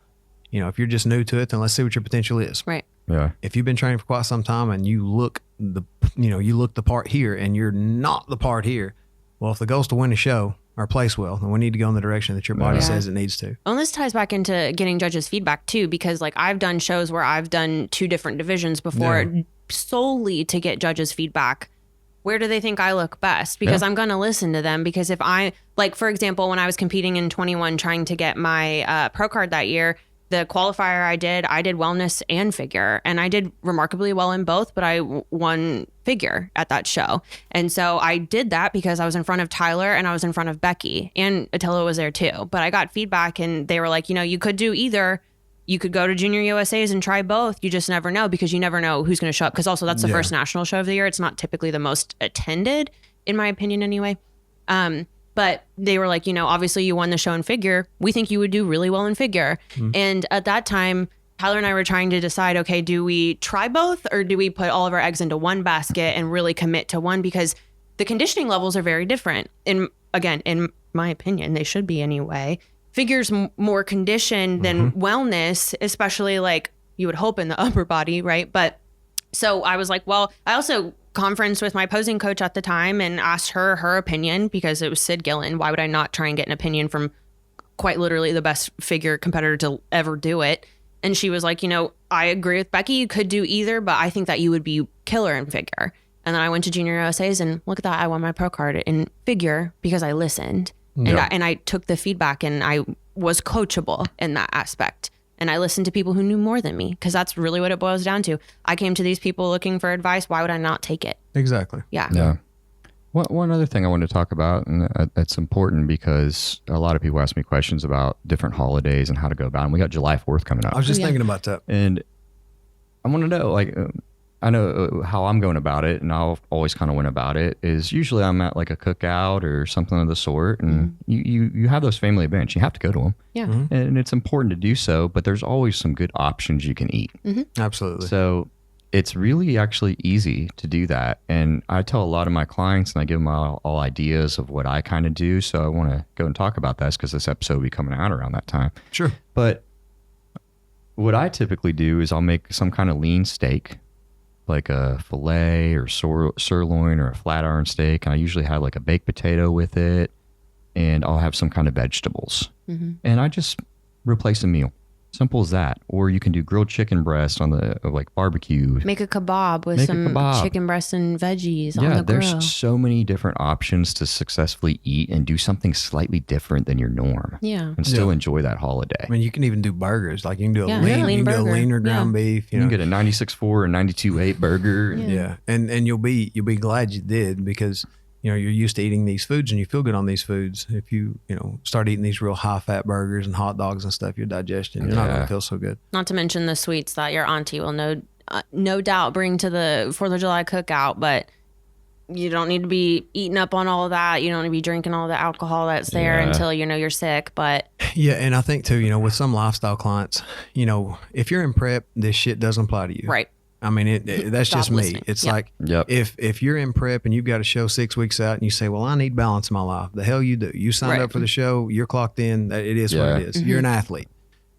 you know, if you're just new to it, then let's see what your potential is. Right. Yeah. If you've been training for quite some time and you look the part here and you're not the part here, well, if the goal is to win the show or place well, then we need to go in the direction that your body says it needs to. Well, this ties back into getting judges' feedback too, because like I've done shows where I've done 2 different divisions before solely to get judges' feedback where do they think I look best? Because Yeah. I'm going to listen to them. Because if I, like, for example, when I was competing in 21, trying to get my pro card that year, the qualifier I did wellness and figure, and I did remarkably well in both, but I won figure at that show. And so I did that because I was in front of Tyler and I was in front of Becky, and Attila was there too. But I got feedback and they were like, you know, you could do either. You could go to Junior USA's and try both. You just never know, because you never know who's going to show up. Because also that's the first national show of the year. It's not typically the most attended, in my opinion anyway. But they were like, you know, obviously you won the show in figure. We think you would do really well in figure. And at that time, Tyler and I were trying to decide, okay, do we try both or do we put all of our eggs into one basket and really commit to one? Because the conditioning levels are very different. And again, in my opinion, they should be anyway. Figure's more conditioned than wellness, especially like you would hope in the upper body, right? But so I was like, well, I also conferenced with my posing coach at the time and asked her opinion, because it was Sid Gillen. Why would I not try and get an opinion from quite literally the best figure competitor to ever do it? And she was like, you know, I agree with Becky. You could do either, but I think that you would be killer in figure. And then I went to Junior USA's and look at that. I won my pro card in figure because I listened and I took the feedback and I was coachable in that aspect. And I listened to people who knew more than me, because that's really what it boils down to. I came to these people looking for advice. Why would I not take it? Exactly. Yeah. Yeah. One other thing I wanted to talk about, and that's important because a lot of people ask me questions about different holidays and how to go about them. We got July 4th coming up. I was just thinking about that. And I want to know, like, I know how I'm going about it, and I'll always kind of went about it, is usually I'm at like a cookout or something of the sort, and you have those family events. You have to go to them. Yeah. And it's important to do so, but there's always some good options you can eat. Absolutely. So it's really actually easy to do that. And I tell a lot of my clients, and I give them all ideas of what I kind of do. So I want to go and talk about that because this episode will be coming out around that time. Sure. But what I typically do is I'll make some kind of lean steak, like a filet or sirloin or a flat iron steak. And I usually have like a baked potato with it, and I'll have some kind of vegetables. And I just replace a meal. Simple as that. Or you can do grilled chicken breast on the like barbecue. Make a kebab with some chicken breast and veggies on the grill. There's so many different options to successfully eat and do something slightly different than your norm. Yeah. And still enjoy that holiday. I mean, you can even do burgers. Like you can do a lean you can do a burger. leaner ground beef. You can get a 96.4 or 92.8 burger. Yeah. And you'll be glad you did, because you know, you're used to eating these foods and you feel good on these foods. If you start eating these real high fat burgers and hot dogs and stuff, your digestion, you're not going to feel so good. Not to mention the sweets that your auntie will no doubt bring to the 4th of July cookout, but you don't need to be eating up on all of that. You don't need to be drinking all the alcohol that's there until you're sick. But yeah, and I think too, with some lifestyle clients, if you're in prep, this shit doesn't apply to you. right. I mean, that's Stop just me. listening. It's Yep. like Yep. if you're in prep and you've got a show 6 weeks out and you say, well, I need balance in my life. The hell you do. You signed Right. up for the show. You're clocked in. It is what it is. You're an athlete.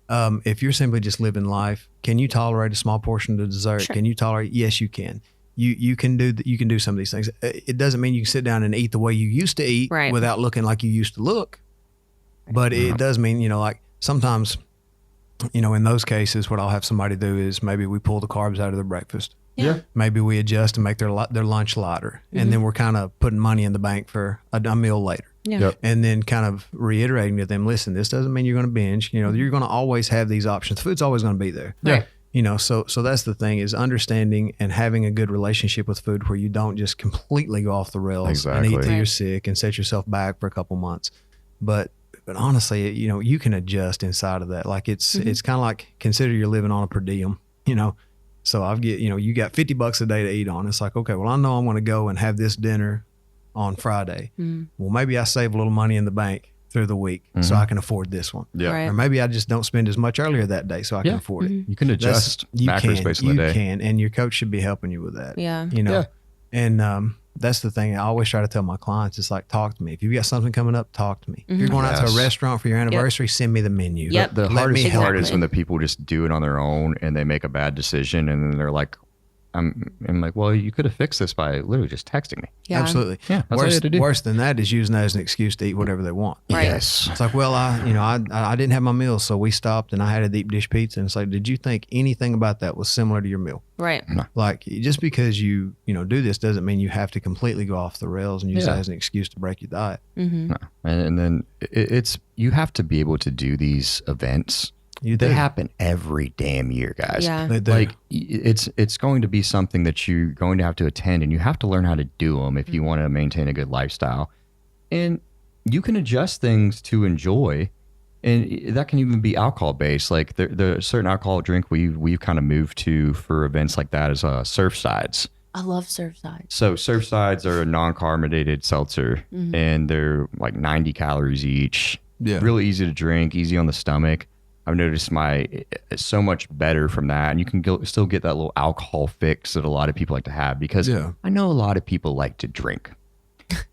If you're simply just living life, can you tolerate a small portion of the dessert? Sure. Can you tolerate? Yes, you can. You can do some of these things. It doesn't mean you can sit down and eat the way you used to eat Right. without looking like you used to look. But it does mean, like sometimes, in those cases, what I'll have somebody do is maybe we pull the carbs out of their breakfast. Yeah. Maybe we adjust and make their lunch lighter, and then we're kind of putting money in the bank for a meal later. Yeah. Yep. And then kind of reiterating to them, listen, this doesn't mean you're going to binge. You're going to always have these options. Food's always going to be there. Yeah. So that's the thing, is understanding and having a good relationship with food where you don't just completely go off the rails and eat till Exactly. you're sick and set yourself back for a couple months. But honestly, you can adjust inside of that. Like it's kind of like, consider you're living on a per diem, So you got $50 a day to eat on. It's like, okay, well, I know I'm going to go and have this dinner on Friday. Well, maybe I save a little money in the bank through the week so I can afford this one. Yeah. Right. Or maybe I just don't spend as much earlier that day so I can afford it. You can adjust macros based on the day. You can, and your coach should be helping you with that. Yeah. Yeah. And that's the thing. I always try to tell my clients, it's like, talk to me. If you've got something coming up, talk to me. If you're going out to a restaurant for your anniversary, send me the menu. Yep. The Let hardest me help part you. is when the people just do it on their own and they make a bad decision and then they're like, I'm like, well, you could have fixed this by literally just texting me. Yeah. Absolutely. Yeah, that's all you Worse, had to do. worse than that is using that as an excuse to eat whatever they want. Right. Yes. It's like, well, I didn't have my meal, so we stopped and I had a deep dish pizza. And it's like, did you think anything about that was similar to your meal? Right. Like, just because you do this doesn't mean you have to completely go off the rails and use that as an excuse to break your diet. Mm-hmm. No. And then it's you have to be able to do these events. They They happen every damn year, guys. Yeah. They do. Like it's going to be something that you're going to have to attend, and you have to learn how to do them if you want to maintain a good lifestyle. And you can adjust things to enjoy, and that can even be alcohol based. Like the certain alcohol drink we've kind of moved to for events like that is Surfsides. I love Surfside. So Surfsides are a non-carbonated seltzer, and they're like 90 calories each. Yeah. Really easy to drink, easy on the stomach. I've noticed so much better from that, and you can still get that little alcohol fix that a lot of people like to have, because I know a lot of people like to drink,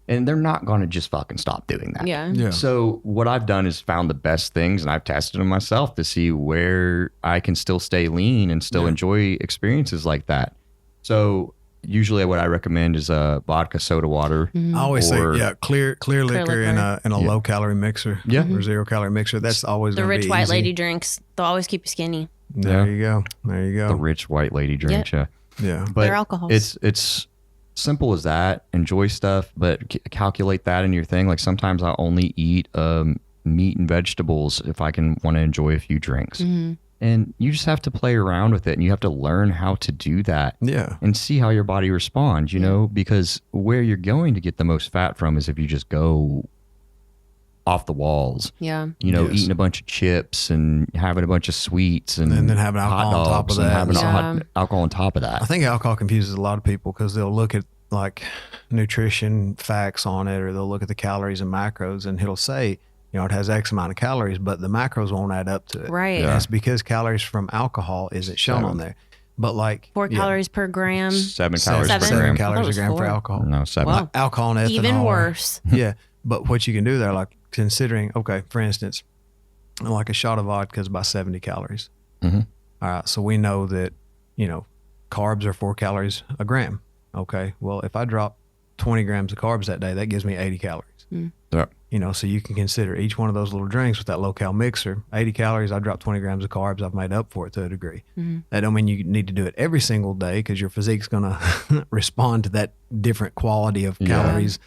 and they're not going to just fucking stop doing that. Yeah. So what I've done is found the best things, and I've tested them myself to see where I can still stay lean and still enjoy experiences like that. So usually what I recommend is vodka soda water. I always say, clear liquor liquor. in a low calorie mixer. Yeah. Or 0 calorie mixer. That's always The gonna rich be white easy. lady drinks, they'll always keep you skinny. There Yeah. you go. There you The go. rich white lady drink. Yeah. But They're alcohols. it's simple as that. Enjoy stuff, but calculate that in your thing. Like sometimes I only eat meat and vegetables if I want to enjoy a few drinks. And you just have to play around with it, and you have to learn how to do that. Yeah. And see how your body responds, because where you're going to get the most fat from is if you just go off the walls. Yeah. Yes. Eating a bunch of chips and having a bunch of sweets and then having alcohol hot on top dogs of and that. having Yeah. alcohol on top of that. I think alcohol confuses a lot of people because they'll look at like nutrition facts on it, or they'll look at the calories and macros, and it'll say, it has X amount of calories, but the macros won't add up to it. Right. And it's because calories from alcohol isn't shown on there. But like 4 calories per gram. 7 calories Seven. per gram. calories a was gram for 4. alcohol. No, 7. Wow. Alcohol and ethanol. Even worse. Yeah. But what you can do there, like considering, okay, for instance, like a shot of vodka is about 70 calories. Mhm. All right. So we know that, carbs are 4 calories a gram. Okay. Well, if I drop 20 grams of carbs that day, that gives me 80 calories. Yeah. So you can consider each one of those little drinks with that low cal mixer, 80 calories. I dropped 20 grams of carbs. I've made up for it to a degree. That don't mean you need to do it every single day, because your physique's going to respond to that different quality of calories.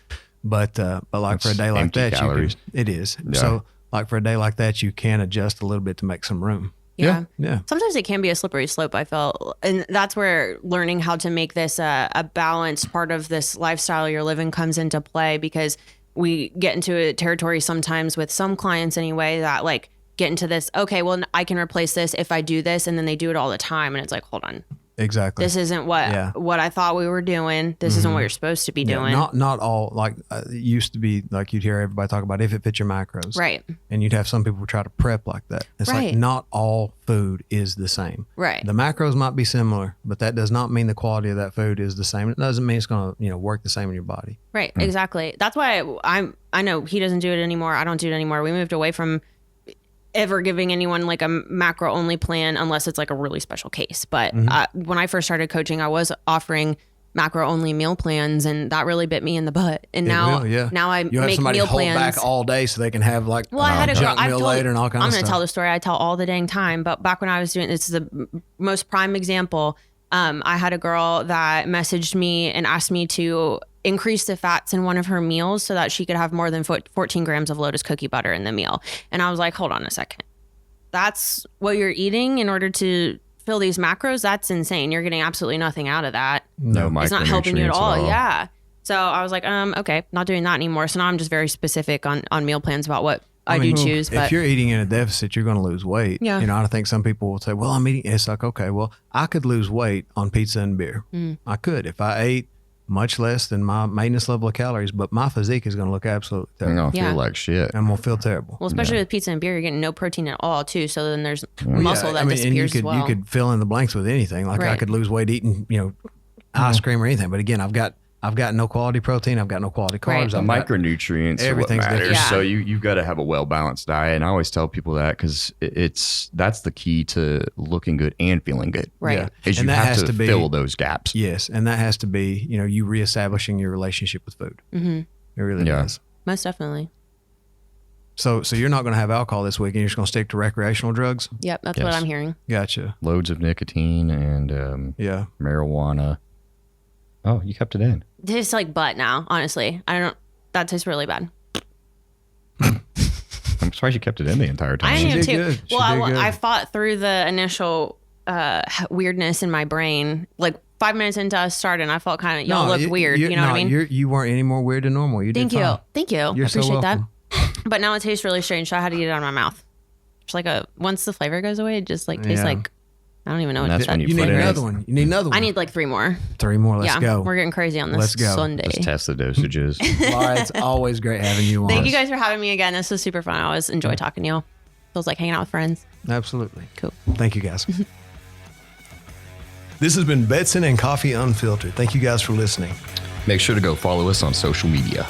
But like for a It's day like empty that, calories. it is. Yeah. So like for a day like that, you can adjust a little bit to make some room. Yeah. Yeah. Sometimes it can be a slippery slope, I felt. And that's where learning how to make this a balanced part of this lifestyle you're living comes into play, because we get into a territory sometimes with some clients anyway that like get into this, okay, well, I can replace this if I do this. And then they do it all the time. And it's like, hold on, Exactly. this isn't what I thought we were doing. This isn't what you're supposed to be doing. Not all, like it used to be, like you'd hear everybody talk about if it fits your macros. Right. And you'd have some people try to prep like that. It's like Right. not all food is the same. Right. The macros might be similar, but that does not mean the quality of that food is the same. It doesn't mean it's going to, work the same in your body. Right. Exactly. That's why I know he doesn't do it anymore. I don't do it anymore. We moved away from ever giving anyone like a macro only plan unless it's like a really special case. But when I first started coaching, I was offering macro only meal plans, and that really bit me in the butt. And now I You have make somebody meal hold plans back all day so they can have like I had a girl. junk I've meal told, later and all kinds I'm of going to stuff. tell the story. I tell all the dang time. But back when I was doing, it's the most prime example. I had a girl that messaged me and asked me to increase the fats in one of her meals so that she could have more than 14 grams of Lotus cookie butter in the meal. And I was like, hold on a second. That's what you're eating in order to fill these macros? That's insane. You're getting absolutely nothing out of that. No It's not helping you at micronutrients all. Yeah. So I was like, okay, not doing that anymore. So now I'm just very specific on meal plans about what I do choose. But if you're eating in a deficit, you're going to lose weight. Yeah. I think some people will say, well, I'm eating. It's like, okay, well, I could lose weight on pizza and beer. I could if I ate much less than my maintenance level of calories, but my physique is going to look absolutely You're terrible. going to Yeah. feel like shit. I'm going to feel terrible. well, especially with pizza and beer, you're getting no protein at all too. So then there's muscle that and disappears you as well. you could fill in the blanks with anything. Like I Right. could lose weight eating, ice cream or anything. But again, I've got I've got no quality protein. I've got no quality carbs. Right. The I've got- micronutrients are what everything's matters. different. Yeah. So you've got to have a well-balanced diet. And I always tell people that because that's the key to looking good and feeling good. Right. Yeah. Is And you that have has to to be- fill those gaps. Yes, and that has to be, you reestablishing your relationship with food. Mm-hmm. It really Yeah. does. Most definitely. So you're not going to have alcohol this week, and you're just going to stick to recreational drugs. Yep. That's what Yes. I'm hearing. Gotcha. Loads of nicotine and Yeah. marijuana. Oh, you kept it in. It tastes like butt now, honestly. That tastes really bad. I'm surprised you kept it in the entire time. I am did too. good. She Well, did good. I fought through the initial weirdness in my brain. Like 5 minutes into us starting, I felt kind of, y'all look weird. You know what I mean? You weren't any more weird than normal. You Thank did you. fine. Thank you. You're I so appreciate that. welcome. But now it tastes really strange, so I had to get it out of my mouth. It's like once the flavor goes away, it just like tastes Yeah. like, I don't even know And what that's to when do. You put need it in. another one. You need another one. I need like 3 more. 3 more. Let's yeah, go. we're getting crazy on this Let's go. Sunday. Just test the dosages. Laura, it's always great having you on. Thank you guys for having me again. This was super fun. I always enjoy talking to y'all. Feels like hanging out with friends. Absolutely. Cool. Thank you, guys. This has been Bedson and Coffee Unfiltered. Thank you guys for listening. Make sure to go follow us on social media.